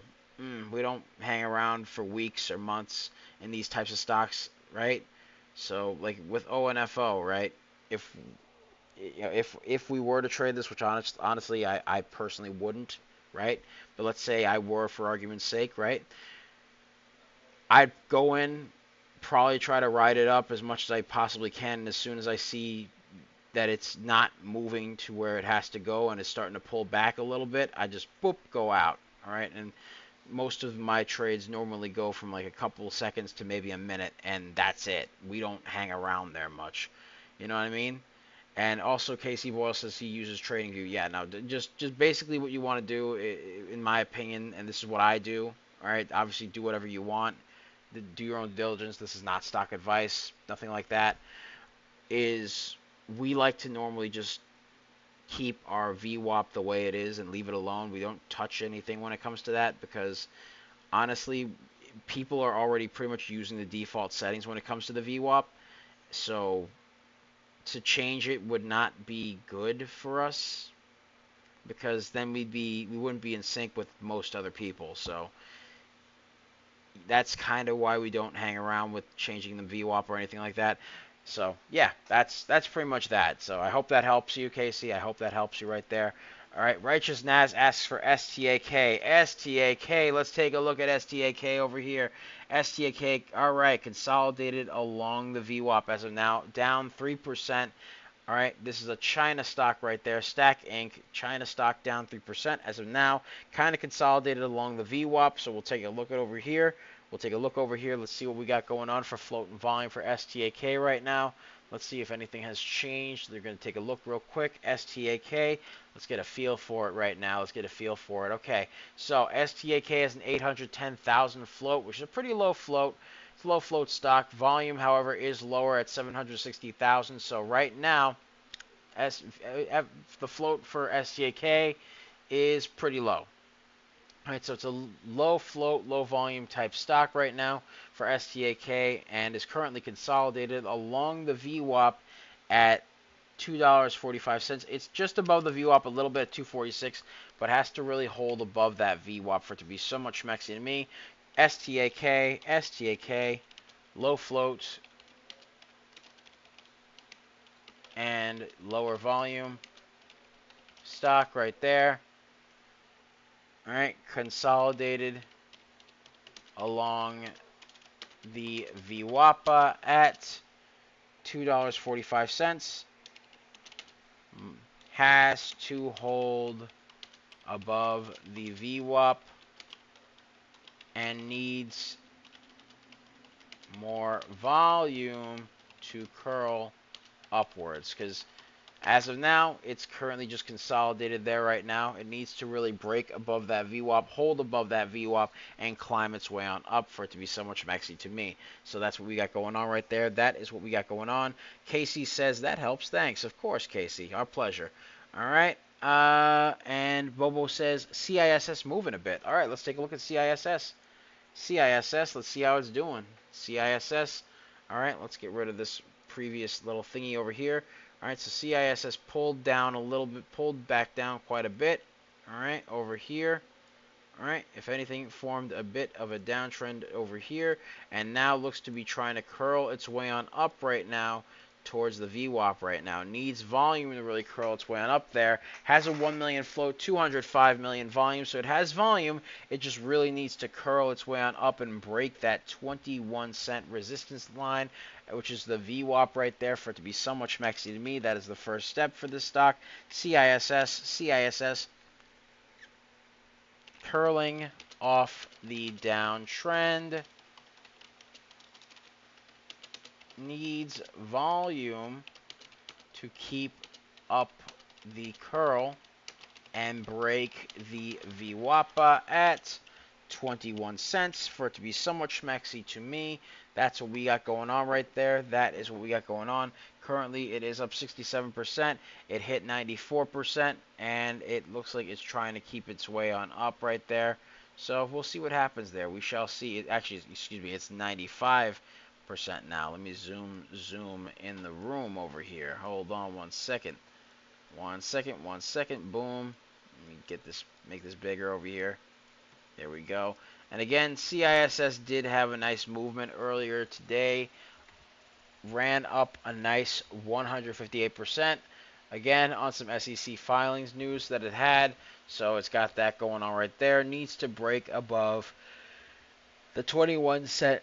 we don't hang around for weeks or months in these types of stocks, right? So like with ONFO, right? If if we were to trade this, which honestly I personally wouldn't, right? But let's say I were for argument's sake, right? I'd go in, probably try to ride it up as much as I possibly can. And as soon as I see that it's not moving to where it has to go and it's starting to pull back a little bit, I just boop go out. All right, and most of my trades normally go from like a couple seconds to maybe a minute, and that's it. We don't hang around there much. You know what I mean? And also, Casey Boyle says he uses TradingView. Yeah, no, just basically what you want to do, in my opinion, and this is what I do. All right, obviously do whatever you want. Do your own diligence. This is not stock advice, nothing like that. Is we like to normally just keep our VWAP the way it is and leave it alone. We don't touch anything when it comes to that because honestly, people are already pretty much using the default settings when it comes to the VWAP. So to change it would not be good for us, because then we wouldn't be in sync with most other people. So that's kind of why we don't hang around with changing the VWAP or anything like that. So yeah, that's pretty much that. So I hope that helps you, Casey. I hope that helps you right there. All right, Righteous Naz asks for STAK. STAK, let's take a look at STAK over here. STAK, all right, consolidated along the VWAP as of now, down 3%. All right, this is a China stock right there. Stack Inc. China stock down 3% as of now. Kind of consolidated along the VWAP, so we'll take a look at over here. We'll take a look over here. Let's see what we got going on for float and volume for STAK right now. Let's see if anything has changed. They're going to take a look real quick. STAK. Let's get a feel for it right now. Let's get a feel for it. Okay, so STAK has an 810,000 float, which is a pretty low float. It's a low float stock. Volume, however, is lower at 760,000. So right now, the float for STAK is pretty low. All right, so it's a low float, low volume type stock right now for STAK, and is currently consolidated along the VWAP at $2.45. It's just above the VWAP a little bit, 246, but has to really hold above that VWAP for it to be so much mexy to me. STAK, low float and lower volume stock right there. All right, consolidated along the VWAPA at $2.45. Has to hold above the VWAP and needs more volume to curl upwards, because as of now, it's currently just consolidated there right now. It needs to really break above that VWAP, hold above that VWAP, and climb its way on up for it to be so much mexy to me. So that's what we got going on right there. That is what we got going on. Casey says, that helps. Thanks. Of course, Casey. Our pleasure. All right. And Bobo says, CISS moving a bit. All right, let's take a look at CISS. CISS, let's see how it's doing. CISS. All right, let's get rid of this previous little thingy over here. All right, so CISS pulled down a little bit, pulled back down quite a bit. All right, over here. All right, if anything, formed a bit of a downtrend over here, and now looks to be trying to curl its way on up right now towards the VWAP right now. Needs volume to really curl its way on up there. Has a 1 million float, 205 million volume, so it has volume. It just really needs to curl its way on up and break that 21-cent resistance line, which is the VWAP right there, for it to be so much mexy to me. That is the first step for this stock. CISS curling off the downtrend. Needs volume to keep up the curl and break the VWAPA at 21 cents for it to be so much mexy to me. That's what we got going on right there. That is what we got going on. Currently, it is up 67%. It hit 94%, and it looks like it's trying to keep its way on up right there. So we'll see what happens there. We shall see. It actually, excuse me, it's 95% now. Let me zoom in the room over here. Hold on 1 second. 1 second, 1 second. Boom. Let me get this, make this bigger over here. There we go. And again, CISS did have a nice movement earlier today. Ran up a nice 158%. Again, on some SEC filings news that it had. So it's got that going on right there. Needs to break above the 21-cent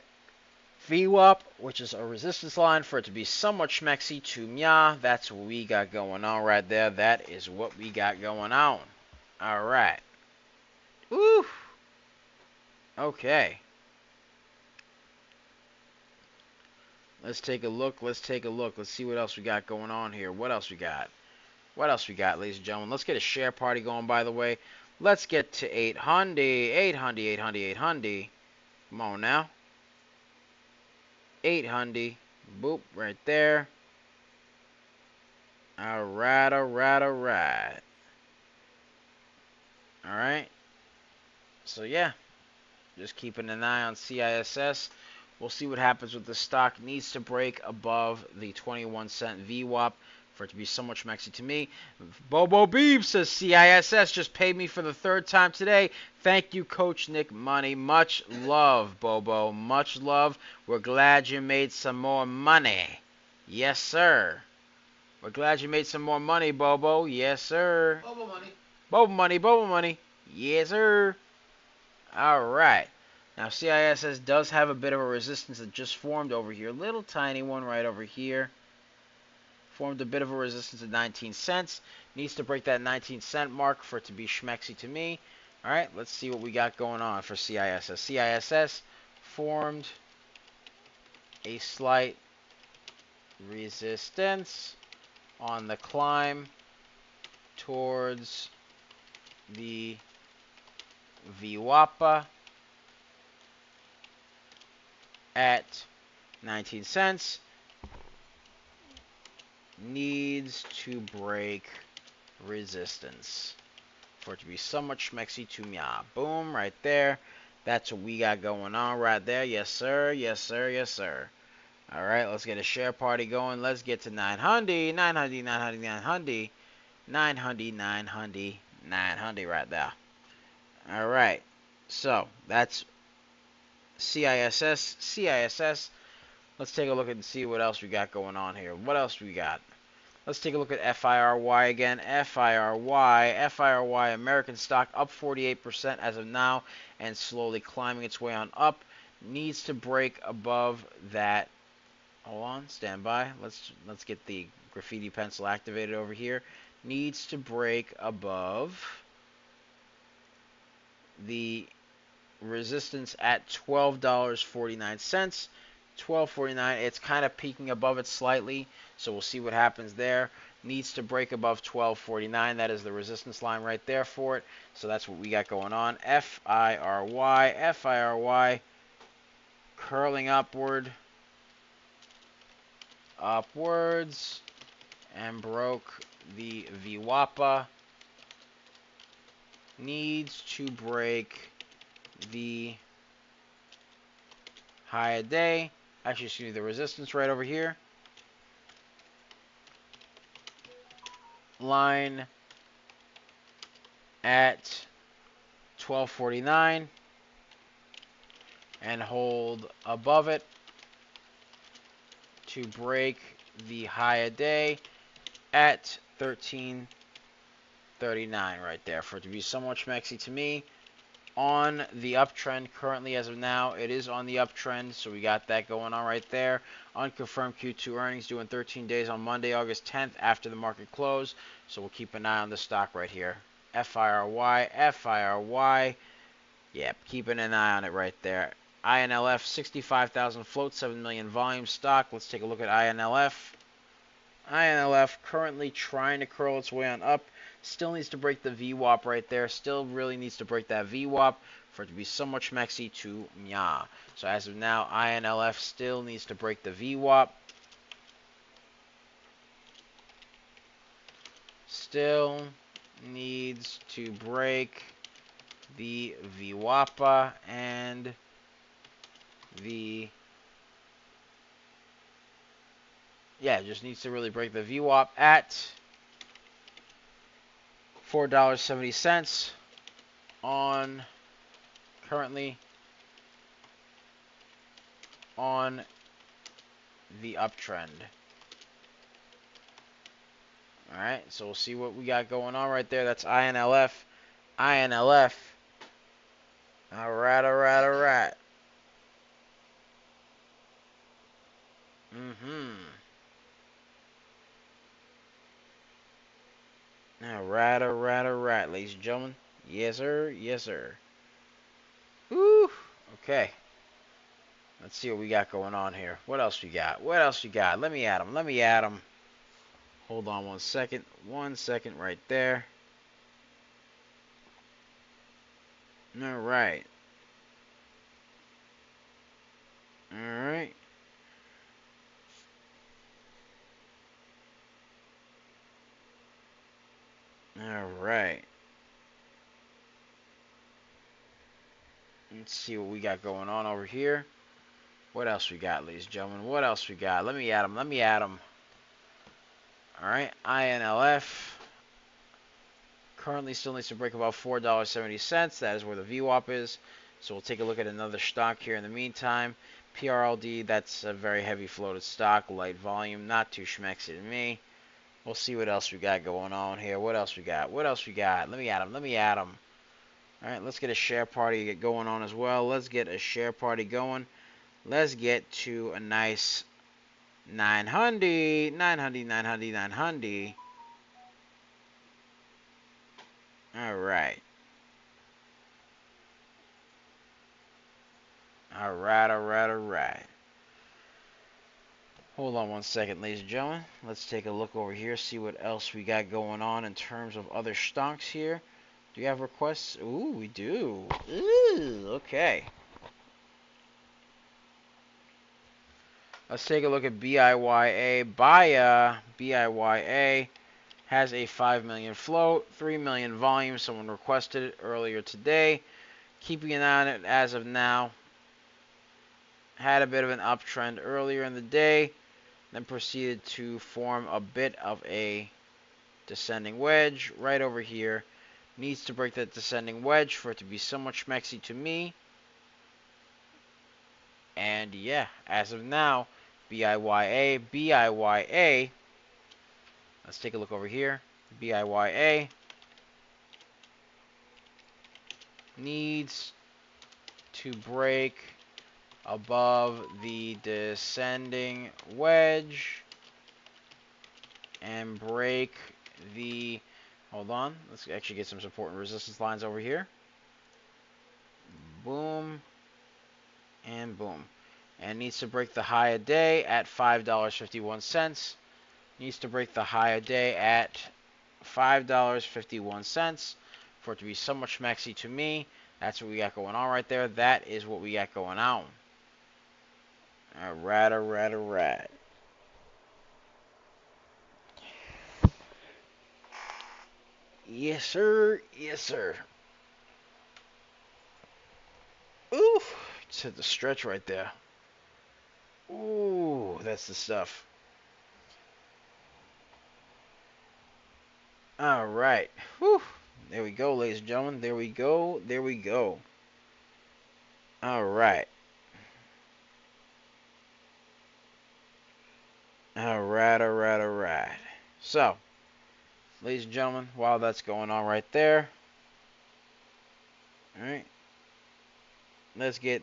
VWAP, which is a resistance line, for it to be somewhat schmexy to mya. That's what we got going on right there. That is what we got going on. All right. Woo. Okay. Let's take a look. Let's take a look. Let's see what else we got going on here. What else we got? What else we got, ladies and gentlemen? Let's get a share party going, by the way. Let's get to 800. 800, 800, 800. Come on now. 800. Boop, right there. All right, all right, all right. All right. So, yeah. Just keeping an eye on CISS. We'll see what happens with the stock. Needs to break above the 21-cent VWAP for it to be somewhat schmexy to me. Bobo Beeb says CISS just paid me for the third time today. Thank you, Coach Nick Money. Much love, Bobo. Much love. We're glad you made some more money. Yes, sir. We're glad you made some more money, Bobo. Yes, sir. Bubble money. Bobo money, Bobo money. Yes, sir. All right. Now, CISS does have a bit of a resistance that just formed over here. Little tiny one right over here. Formed a bit of a resistance at 19 cents. Needs to break that 19-cent mark for it to be schmexy to me. All right, let's see what we got going on for CISS. CISS formed a slight resistance on the climb towards the VWAPA at 19 cents. Needs to break resistance for it to be somewhat schmexy to me. Boom, right there. That's what we got going on right there. Yes, sir. Yes, sir. Yes, sir. All right, let's get a share party going. Let's get to 900, 900, 900, 900, 900, 900, 900 right there. All right, so that's CISS, CISS. Let's take a look and see what else we got going on here. What else we got? Let's take a look at FIRY again. FIRY, American stock up 48% as of now and slowly climbing its way on up. Needs to break above that. Hold on, stand by. Let's get the graffiti pencil activated over here. Needs to break above the resistance at $12.49. $12.49. It's kind of peaking above it slightly, so we'll see what happens there. Needs to break above $12.49. That is the resistance line right there for it. So that's what we got going on. FIRY, curling upwards, and broke the VWAPA. Needs to break the high a day. Actually, excuse me, the resistance right over here. Line at 12.49 and hold above it to break the high a day at 13.39 right there for it to be somewhat schmexy to me. On the uptrend currently as of now. It is on the uptrend, so we got that going on right there. Unconfirmed Q2 earnings due in 13 days on Monday, August 10th after the market close. So we'll keep an eye on the stock right here. FIRY. Yep, keeping an eye on it right there. INLF, 65,000 float, 7 million volume stock. Let's take a look at INLF. INLF currently trying to curl its way on up. Still needs to break the VWAP right there. Still really needs to break that VWAP for it to be somewhat schmexy to Mya. So as of now, INLF still needs to break the VWAP. Still needs to break the VWAPA and the... Yeah, just needs to really break the VWAP at $4.70 on currently on the uptrend. All right, so we'll see what we got going on right there. That's INLF. INLF. All right, all right, all right. All right, all right, all right, ladies and gentlemen. Yes, sir. Yes, sir. Woo. Okay. Let's see what we got going on here. What else we got? What else we got? Let me add them. Let me add them. Hold on 1 second. 1 second right there. All right. All right. All right. Let's see what we got going on over here. What else we got, ladies and gentlemen? What else we got? Let me add them. Let me add them. All right, INLF. Currently still needs to break about $4.70. That is where the VWAP is. So we'll take a look at another stock here in the meantime. PRLD, that's a very heavy floated stock, light volume, not too schmexy to me. We'll see what else we got going on here. What else we got? What else we got? Let me add them. Let me add them. All right, let's get a share party going on as well. Let's get a share party going. Let's get to a nice 900, 900, 900, 900. All right. All right, all right, all right. Hold on one second, ladies and gentlemen. Let's take a look over here, see what else we got going on in terms of other stocks here. Do you have requests? Ooh, we do. Ooh, okay. Let's take a look at BIYA. BIYA has a 5 million float, 3 million volume. Someone requested it earlier today. Keeping an eye on it as of now. Had a bit of an uptrend earlier in the day, then proceeded to form a bit of a descending wedge right over here. Needs to break that descending wedge for it to be somewhat schmexy to me. And yeah, as of now, BIYA, let's take a look over here. BIYA needs to break above the descending wedge and break the, hold on, let's actually get some support and resistance lines over here. Boom and boom. And needs to break the high a day at $5.51. Needs to break the high a day at $5.51 for it to be somewhat schmexy to me. That's what we got going on right there. That is what we got going on. Alright, alright, alright. Yes, sir. Yes, sir. Ooh, just hit the stretch right there. Ooh, that's the stuff. All right. Whew. There we go, ladies and gentlemen. There we go. There we go. All right. All right, all right, all right. So, ladies and gentlemen, while that's going on right there, all right, let's get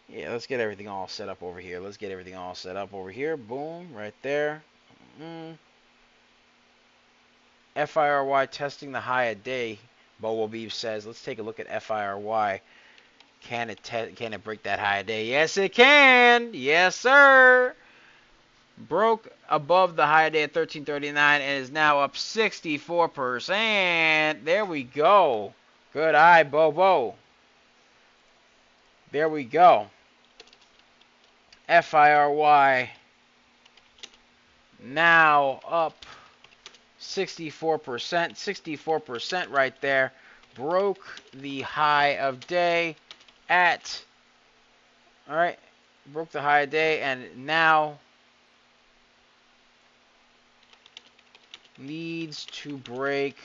let's get everything all set up over here. Let's get everything all set up over here. Boom, right there. FIRY testing the high a day. Bobo Beef says, let's take a look at FIRY. Can it break that high a day? Yes, it can. Yes, sir. Broke above the high day at 1339 and is now up 64%. There we go. Good eye, Bobo. There we go. FIRY now up 64%. 64% right there. Broke the high of day at, all right, broke the high of day and now needs to break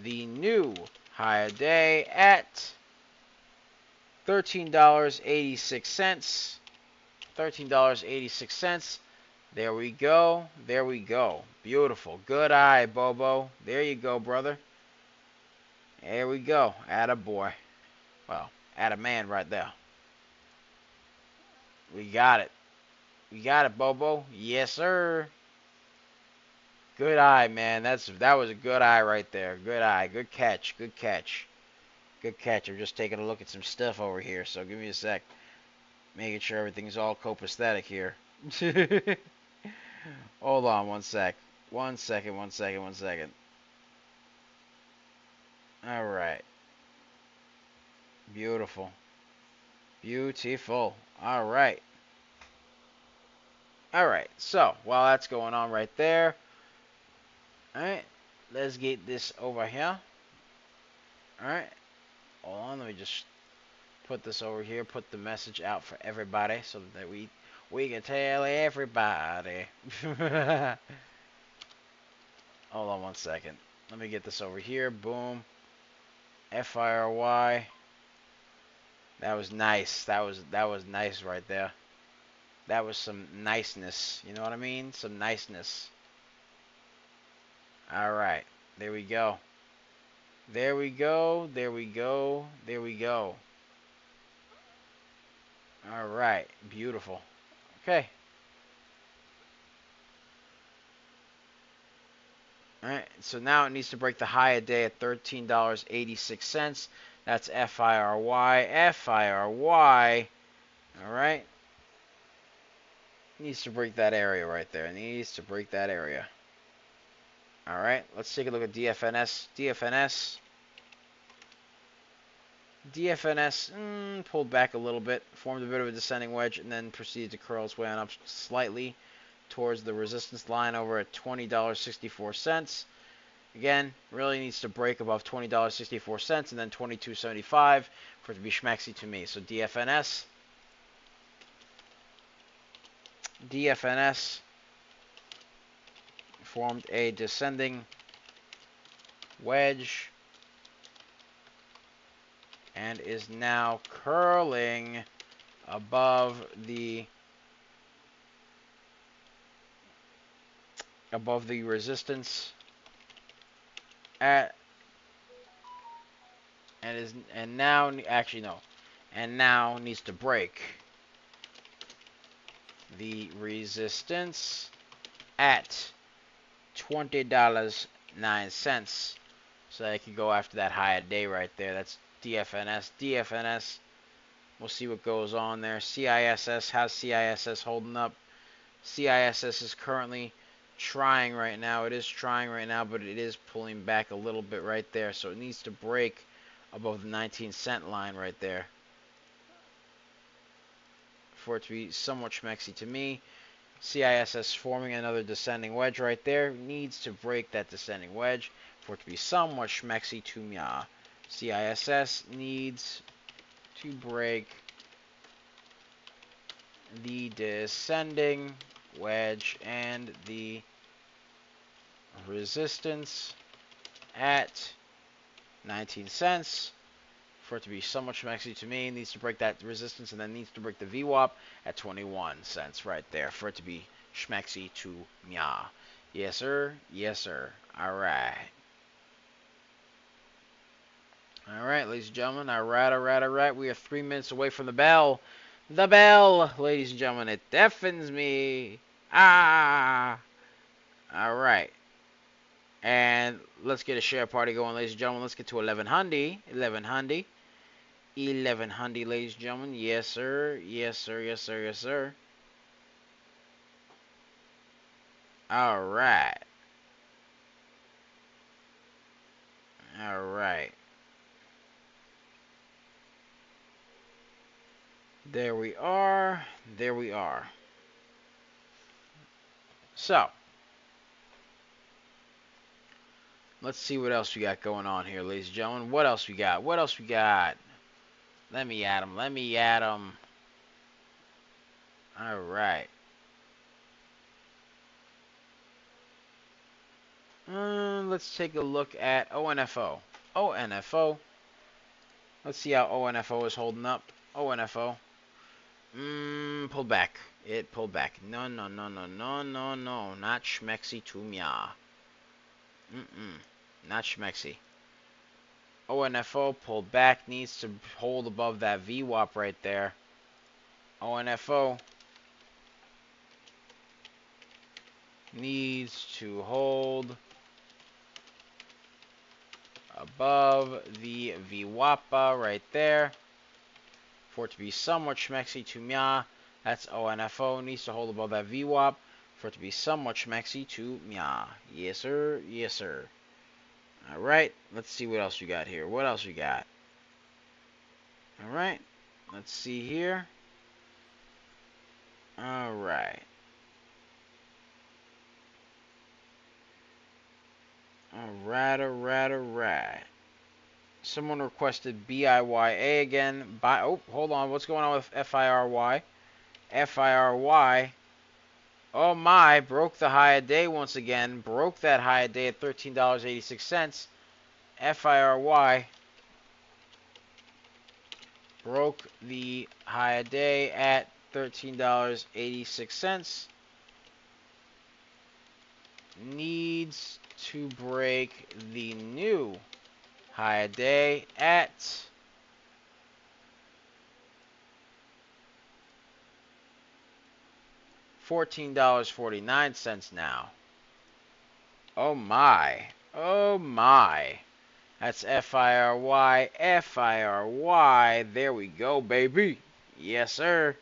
the new high of day at $13.86. $13.86. There we go. There we go. Beautiful. Good eye, Bobo. There you go, brother. There we go. Atta boy. Well, atta man right there. We got it. We got it, Bobo. Yes, sir. Good eye, man. That was a good eye right there. Good eye. Good catch. Good catch. Good catch. I'm just taking a look at some stuff over here, so give me a sec. Making sure everything's all copacetic here. Hold on one sec. One second. All right. Beautiful. Beautiful. All right. All right. So, while that's going on right there, all right, let's get this over here. All right. Hold on. Let me just Put this over here. Put the message out for everybody so that we can tell everybody. Hold on 1 second. Let me get this over here. Boom. FIRY. That was nice. That was nice right there. That was some niceness. You know what I mean? Some niceness. All right. There we go. There we go. There we go. There we go. All right. Beautiful. Okay. All right. So now it needs to break the high a day at $13.86. That's FIRY. FIRY. All right. Needs to break that area right there. Needs to break that area. All right. Let's take a look at DFNS. DFNS. DFNS pulled back a little bit, formed a bit of a descending wedge, and then proceeded to curl its way on up slightly towards the resistance line over at $20.64. Again, really needs to break above $20.64 and then $22.75 for it to be schmexy to me. So DFNS formed a descending wedge and is now curling above the resistance at and now needs to break the resistance at $20.09, so that I can go after that higher day right there. That's DFNS. DFNS. We'll see what goes on there. CISS. How's CISS holding up? CISS is currently trying right now. It is trying right now, but it is pulling back a little bit right there. So it needs to break above the 19-cent line right there for it to be somewhat schmexy to me. CISS forming another descending wedge right there. Needs to break that descending wedge for it to be somewhat schmexy to me. CISS needs to break the descending wedge and the resistance at 19 cents for it to be somewhat schmexy to me. It needs to break that resistance and then needs to break the VWAP at 21 cents right there for it to be schmexy to me. Yes, sir. Yes, sir. All right. All right, ladies and gentlemen. All right, all right, all right. We are 3 minutes away from the bell. The bell, ladies and gentlemen. It deafens me. Ah. All right. And let's get a share party going, ladies and gentlemen. Let's get to 1100. 1100. 1100, ladies and gentlemen. Yes, sir. Yes, sir. Yes, sir. Yes, sir. All right. All right. There we are. There we are. So, let's see what else we got going on here, ladies and gentlemen. What else we got? What else we got? Let me at them. Let me at them. All right. Let's take a look at ONFO. ONFO. Let's see how ONFO is holding up. ONFO. Pulled back. It pulled back. No, no, no, no, no, no, no. Not schmexy to me. Not schmexy. ONFO pulled back. Needs to hold above that VWAP right there. ONFO needs to hold above the VWAP right there for it to be somewhat schmexy to me. That's ONFO. Needs to hold above that VWAP for it to be somewhat schmexy to me. Yes, sir. Yes, sir. All right. Let's see what else we got here. What else we got? All right. Let's see here. All right. All right. All right. All right. Someone requested BIYA again. Oh, hold on. What's going on with FIRY? FIRY. Oh my, broke the high of day once again. Broke that high of day at $13.86. FIRY broke the high of day at $13.86. Needs to break the new high of day at $14.49 now. Oh my. Oh my. That's FIRY. FIRY. There we go, baby. Yes, sir.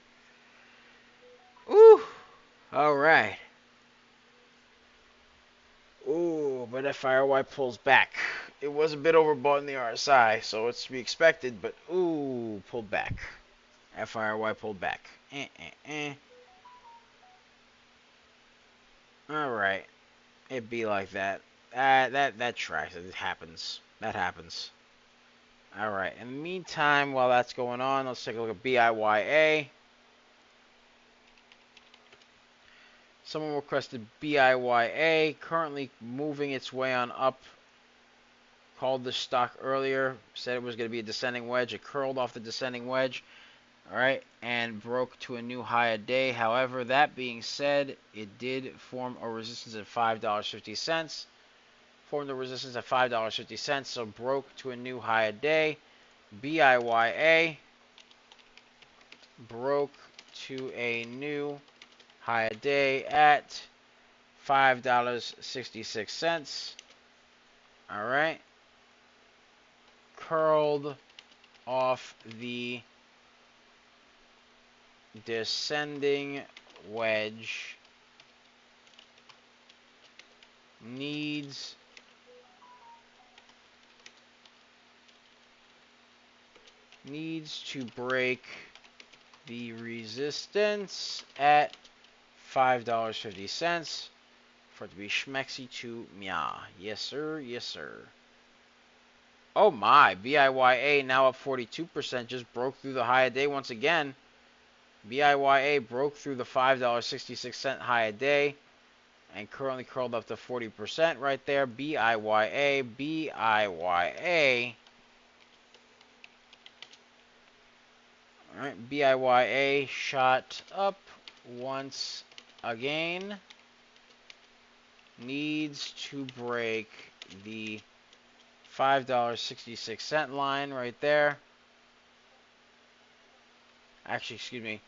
Ooh. All right. Ooh, but FIRY pulls back. It was a bit overbought in the RSI, so it's to be expected, but ooh, pulled back. FIRY pulled back. All right. It be like that. That tracks. It happens. That happens. All right. In the meantime, while that's going on, let's take a look at BIYA. Someone requested BIYA, currently moving its way on up. Called the stock earlier, said it was going to be a descending wedge. It curled off the descending wedge, all right, and broke to a new high a day. However, that being said, it did form a resistance at $5.50. Formed a resistance at $5.50, so broke to a new high a day. BIYA broke to a new high a day at $5.66. All right. Curled off the descending wedge. Needs to break the resistance at $5.50 for it to be schmexy to mia. Yes, sir. Yes, sir. Oh my, BIYA now up 42%, just broke through the high a day once again. BIYA broke through the $5.66 high a day and currently curled up to 40% right there. BIYA, BIYA. All right, BIYA shot up once again. Needs to break the $5.66 line right there. Actually, excuse me.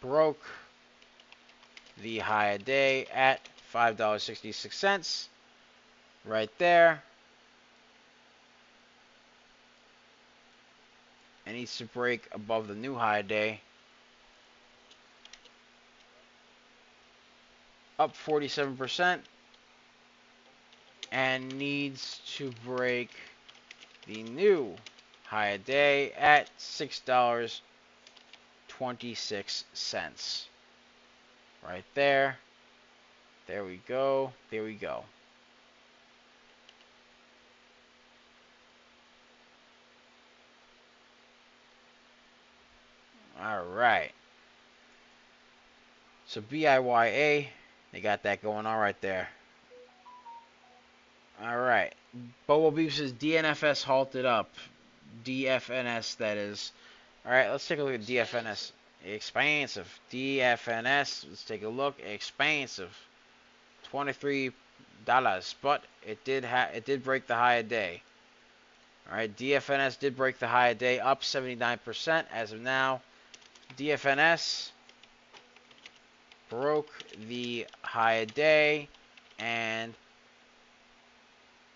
Broke the high a day at $5.66 right there. And needs to break above the new high day. Up 47%. And needs to break the new high a day at $6.26. Right there. There we go. There we go. All right. So BIYA, they got that going on right there. All right. Bobo Beef says DNFS halted up. DFNS, that is. All right, let's take a look at DFNS. Expensive. DFNS, let's take a look. Expensive. $23. But it did break the high a day. All right, DFNS did break the high a day, up 79% as of now. DFNS broke the high a day and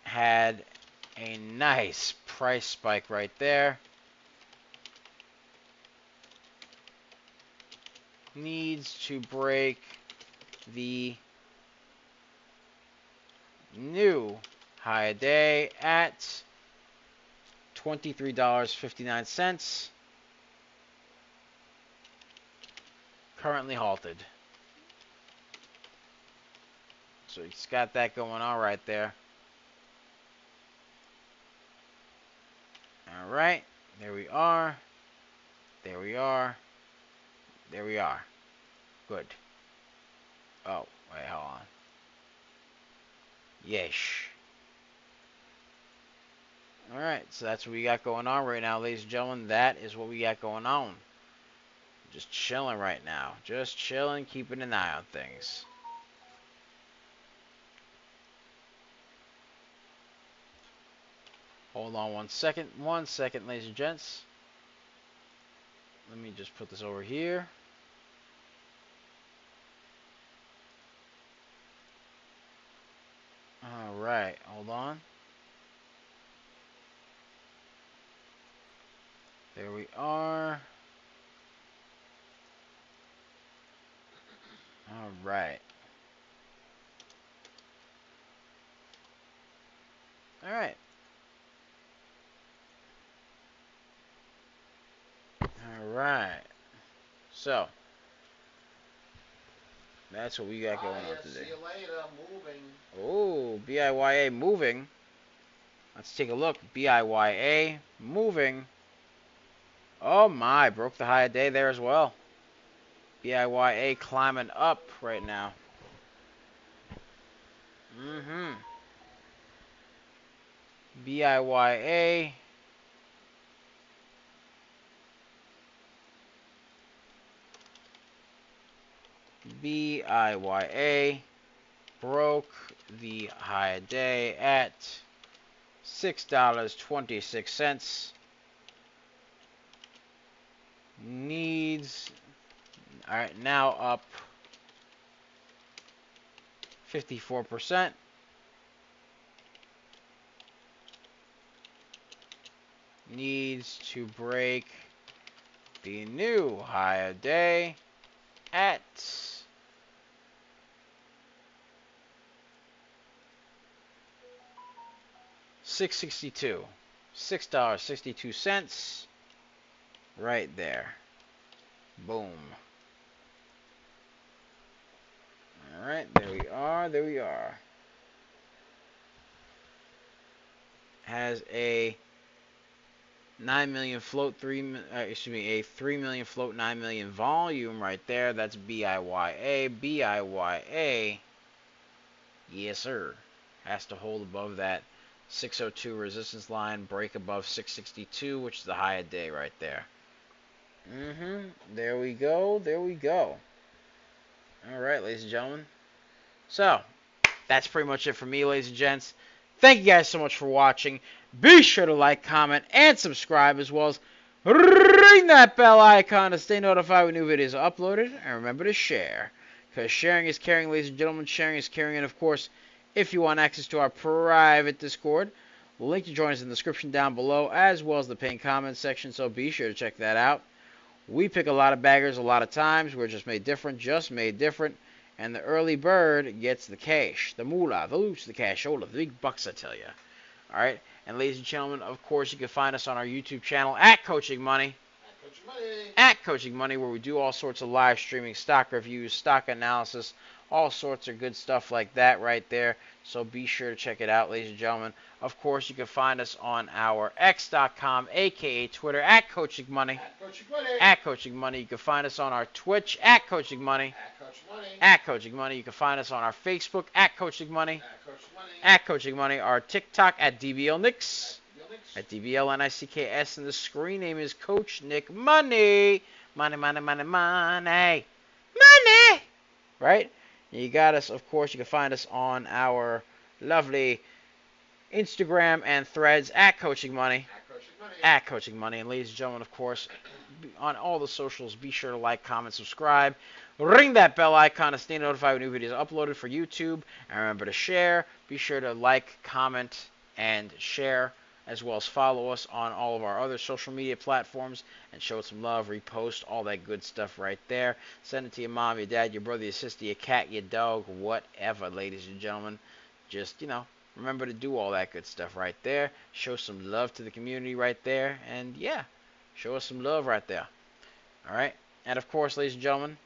had a nice price spike right there. Needs to break the new high a day at $23.59. Currently halted. So it's got that going on right there. All right. There we are. There we are. There we are. Good. Oh, wait, hold on. Yes. All right, so that's what we got going on right now, ladies and gentlemen. That is what we got going on. Just chilling right now. Just chilling, keeping an eye on things. Hold on 1 second. 1 second, ladies and gents. Let me just put this over here. All right, hold on. There we are. All right. All right. All right. So, that's what we got going on today. See you later. Moving. Oh, BIYA moving. Let's take a look. BIYA moving. Oh my, broke the high of day there as well. BIYA climbing up right now. BIYA. BIYA broke the high of day at $6.26. Needs, all right, now up 54%. Needs to break the new high of day at $6.62. $6.62 right there. Boom. All right, there we are. There we are. Has a 9 million float, a 3 million float, 9 million volume right there. That's BIYA. BIYA. Yes, sir. Has to hold above that 602 resistance line, break above 662, which is the high of day right there. There we go. There we go. All right, ladies and gentlemen. So, that's pretty much it for me, ladies and gents. Thank you guys so much for watching. Be sure to like, comment, and subscribe, as well as ring that bell icon to stay notified when new videos are uploaded. And remember to share, because sharing is caring, ladies and gentlemen. Sharing is caring. And, of course, if you want access to our private Discord, the link to join us in the description down below, as well as the pinned comments section, so be sure to check that out. We pick a lot of baggers a lot of times. We're just made different. And the early bird gets the cash, the moolah, the loose, the cashola, the big bucks, I tell you. All right? And ladies and gentlemen, of course, you can find us on our YouTube channel at CoachNickMoney. At CoachNickMoney, where we do all sorts of live streaming, stock reviews, stock analysis, all sorts of good stuff like that right there. So be sure to check it out, ladies and gentlemen. Of course, you can find us on our X.com, a.k.a. Twitter, at CoachNickMoney. At CoachNickMoney. You can find us on our Twitch, at CoachNickMoney. At CoachNickMoney. You can find us on our Facebook, at CoachNickMoney. At CoachNickMoney. Our TikTok, at DBLNicks. At DBLNICKS. And the screen name is CoachNickMoney. Money, money, money, money. Money! Right? You got us, of course, you can find us on our lovely Instagram and Threads at CoachNickMoney. At CoachNickMoney. And ladies and gentlemen, of course, on all the socials, be sure to like, comment, subscribe. Ring that bell icon to stay notified when new videos are uploaded for YouTube. And remember to share. Be sure to like, comment, and share, as well as follow us on all of our other social media platforms and show some love, repost, all that good stuff right there. Send it to your mom, your dad, your brother, your sister, your cat, your dog, whatever, ladies and gentlemen. Just, remember to do all that good stuff right there. Show some love to the community right there. And, yeah, show us some love right there. All right? And, of course, ladies and gentlemen,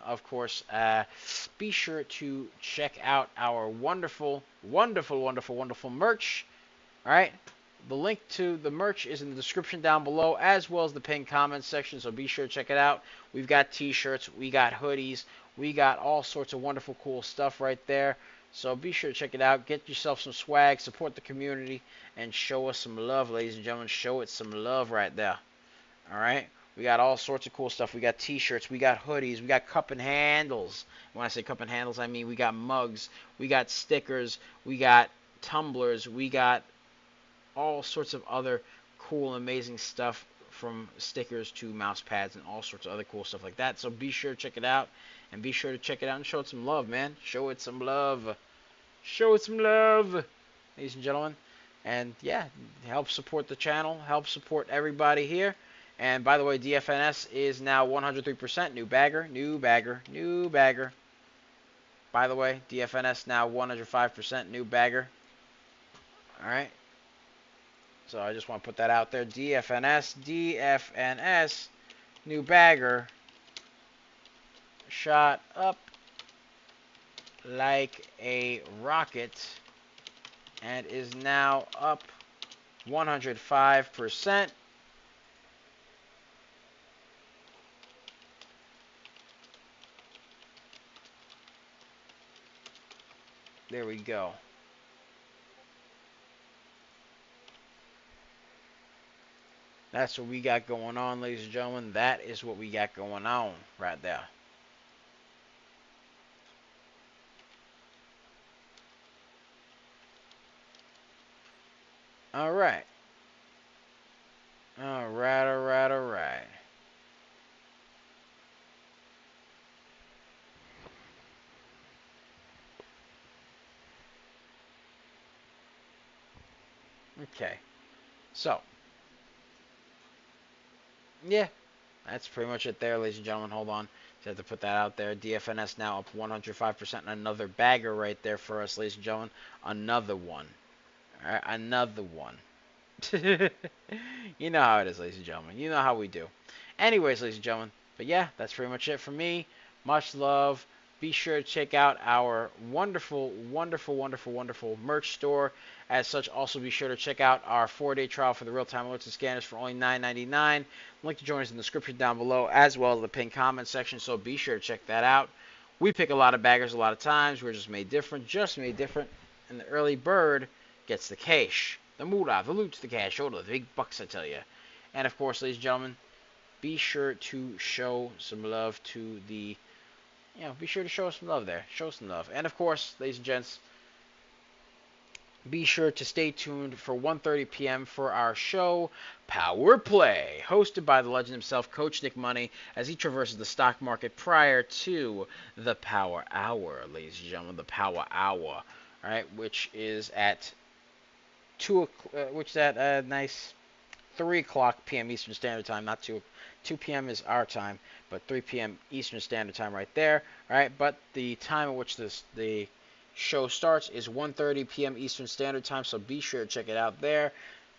of course, be sure to check out our wonderful, wonderful, wonderful, wonderful merch. All right? The link to the merch is in the description down below, as well as the pinned comments section, so be sure to check it out. We've got t-shirts, we got hoodies, we got all sorts of wonderful, cool stuff right there. So be sure to check it out. Get yourself some swag, support the community, and show us some love, ladies and gentlemen. Show it some love right there. All right? We got all sorts of cool stuff. We got t-shirts, we got hoodies, we got cup and handles. When I say cup and handles, I mean we got mugs, we got stickers, we got tumblers, we got all sorts of other cool, amazing stuff, from stickers to mouse pads and all sorts of other cool stuff like that. So be sure to check it out, and be sure to check it out and show it some love, man. Show it some love. Show it some love, ladies and gentlemen. And yeah, help support the channel, help support everybody here. And by the way, DFNS is now 103% new bagger, new bagger, new bagger. By the way, DFNS now 105% new bagger. All right. So I just want to put that out there. DFNS, DFNS, new bagger, shot up like a rocket and is now up 105%. There we go. That's what we got going on, ladies and gentlemen. That is what we got going on right there. All right. All right, all right, all right. Okay. So, yeah, that's pretty much it there, ladies and gentlemen. Hold on. Just have to put that out there. DFNS now up 105%. Another bagger right there for us, ladies and gentlemen. Another one. All right, another one. You know how it is, ladies and gentlemen. You know how we do. Anyways, ladies and gentlemen. But yeah, that's pretty much it for me. Much love. Be sure to check out our wonderful, wonderful, wonderful, wonderful merch store. As such, also be sure to check out our 4-day trial for the real-time alerts and scanners for only $9.99. Link to join us in the description down below, as well as the pinned comment section, so be sure to check that out. We pick a lot of baggers a lot of times. We're just made different, and the early bird gets the cash. The moolah, the loot, the cash, oh, the big bucks, I tell you. And of course, ladies and gentlemen, be sure to show some love to the, be sure to show some love there. Show some love. And of course, ladies and gents, be sure to stay tuned for 1:30 p.m. for our show, Power Play, hosted by the legend himself, Coach Nick Money, as he traverses the stock market prior to the Power Hour, ladies and gentlemen, the Power Hour, all right, which is at a nice 3 o'clock p.m. Eastern Standard Time, not 2 p.m. is our time, but 3 p.m. Eastern Standard Time right there, all right, but the time at which the show starts is 1:30 p.m. Eastern Standard Time, so be sure to check it out there.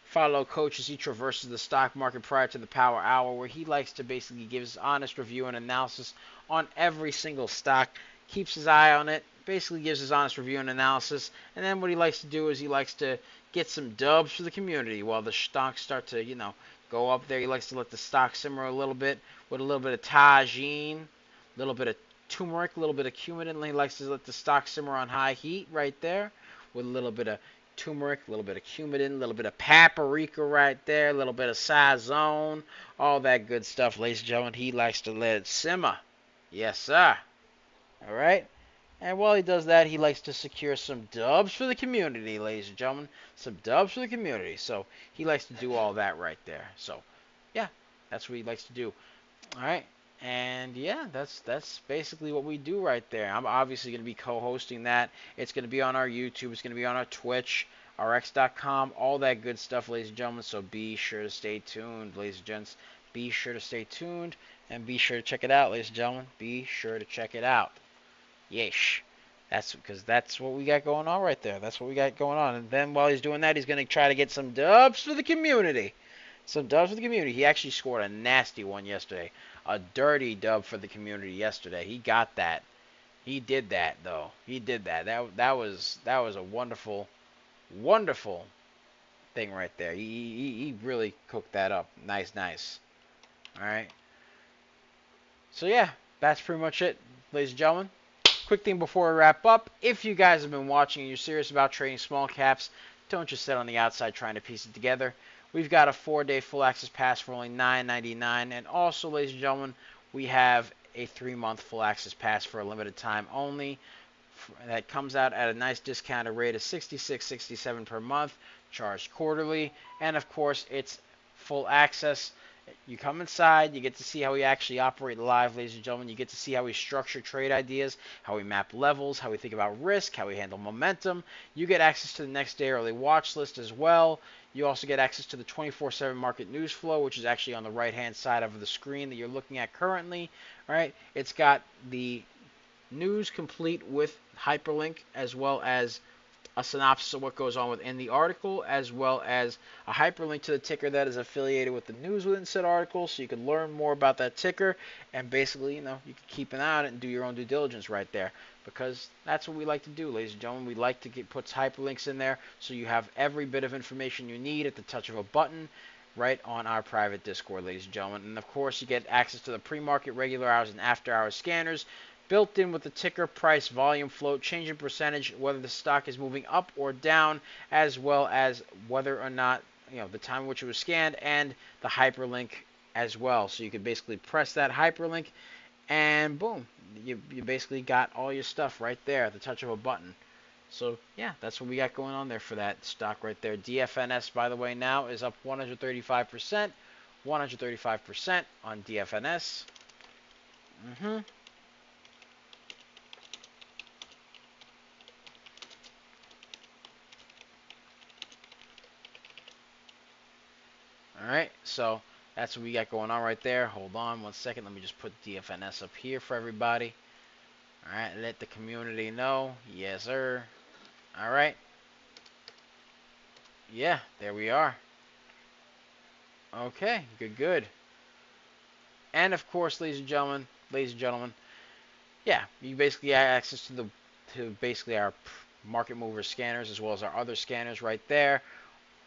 Follow Coach as he traverses the stock market prior to the Power Hour, where he likes to basically give his honest review and analysis on every single stock, keeps his eye on it, basically gives his honest review and analysis, and then what he likes to do is he likes to get some dubs for the community while the stocks start to, go up there. He likes to let the stock simmer a little bit with a little bit of tagine, a little bit of turmeric, a little bit of cumin, and he likes to let the stock simmer on high heat right there with a little bit of turmeric, a little bit of cumin, a little bit of paprika right there, a little bit of sazon, all that good stuff, ladies and gentlemen. He likes to let it simmer. Yes, sir. All right. And while he does that, he likes to secure some dubs for the community, ladies and gentlemen. Some dubs for the community. So he likes to do all that right there. So, yeah, that's what he likes to do. All right. And yeah, that's basically what we do right there. I'm obviously going to be co-hosting that. It's going to be on our YouTube. It's going to be on our Twitch, rx.com, all that good stuff, ladies and gentlemen. So be sure to stay tuned, ladies and gents. Be sure to stay tuned and be sure to check it out, ladies and gentlemen. Be sure to check it out. Yeesh. That's what we got going on right there. That's what we got going on. And then while he's doing that, he's going to try to get some dubs for the community. Some dubs for the community. He actually scored a nasty one yesterday. A dirty dub for the community yesterday. He got that. He did that, though. He did that. That was a wonderful, wonderful thing right there. He really cooked that up. Nice, nice. All right. So yeah, that's pretty much it, ladies and gentlemen. Quick thing before we wrap up. If you guys have been watching and you're serious about trading small caps, don't just sit on the outside trying to piece it together. We've got a 4-day full access pass for only $9.99. And also, ladies and gentlemen, we have a 3-month full access pass for a limited time only. That comes out at a nice discounted rate of $66.67 per month, charged quarterly. And of course, it's full access. You come inside, you get to see how we actually operate live, ladies and gentlemen. You get to see how we structure trade ideas, how we map levels, how we think about risk, how we handle momentum. You get access to the next day early watch list as well. You also get access to the 24/7 market news flow, which is actually on the right-hand side of the screen that you're looking at currently. All right, it's got the news complete with hyperlink, as well as a synopsis of what goes on within the article, as well as a hyperlink to the ticker that is affiliated with the news within said article, so you can learn more about that ticker, and basically, you can keep an eye on it and do your own due diligence right there, because that's what we like to do, ladies and gentlemen. We like to put hyperlinks in there, so you have every bit of information you need at the touch of a button, right on our private Discord, ladies and gentlemen. And of course, you get access to the pre-market, regular hours, and after-hours scanners, built in with the ticker, price, volume, float, change in percentage, whether the stock is moving up or down, as well as whether or not, the time in which it was scanned, and the hyperlink as well. So you can basically press that hyperlink, and boom, you basically got all your stuff right there at the touch of a button. So yeah, that's what we got going on there for that stock right there. DFNS, by the way, now is up 135%. 135% on DFNS. Alright, so that's what we got going on right there. Hold on 1 second. Let me just put DFNS up here for everybody. Alright, let the community know. Yes, sir. Alright. Yeah, there we are. Okay, good. And of course, ladies and gentlemen, yeah, you basically have access to basically our market mover scanners, as well as our other scanners right there,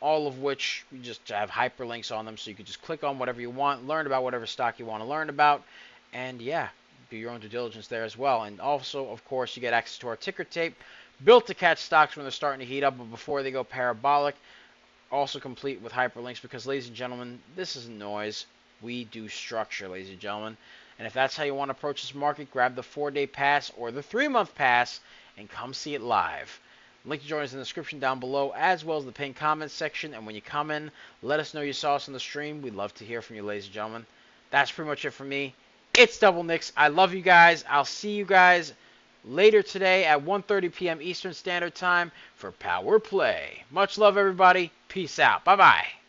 all of which we just have hyperlinks on them, so you can just click on whatever you want, learn about whatever stock you want to learn about, and yeah, do your own due diligence there as well. And also, of course, you get access to our ticker tape, built to catch stocks when they're starting to heat up, but before they go parabolic, also complete with hyperlinks, because, ladies and gentlemen, this isn't noise. We do structure, ladies and gentlemen. And if that's how you want to approach this market, grab the 4-day pass or the 3-month pass and come see it live. Link to join us in the description down below, as well as the pinned comments section. And when you come in, let us know you saw us on the stream. We'd love to hear from you, ladies and gentlemen. That's pretty much it for me. It's Double Nicks. I love you guys. I'll see you guys later today at 1:30 p.m. Eastern Standard Time for Power Play. Much love, everybody. Peace out. Bye-bye.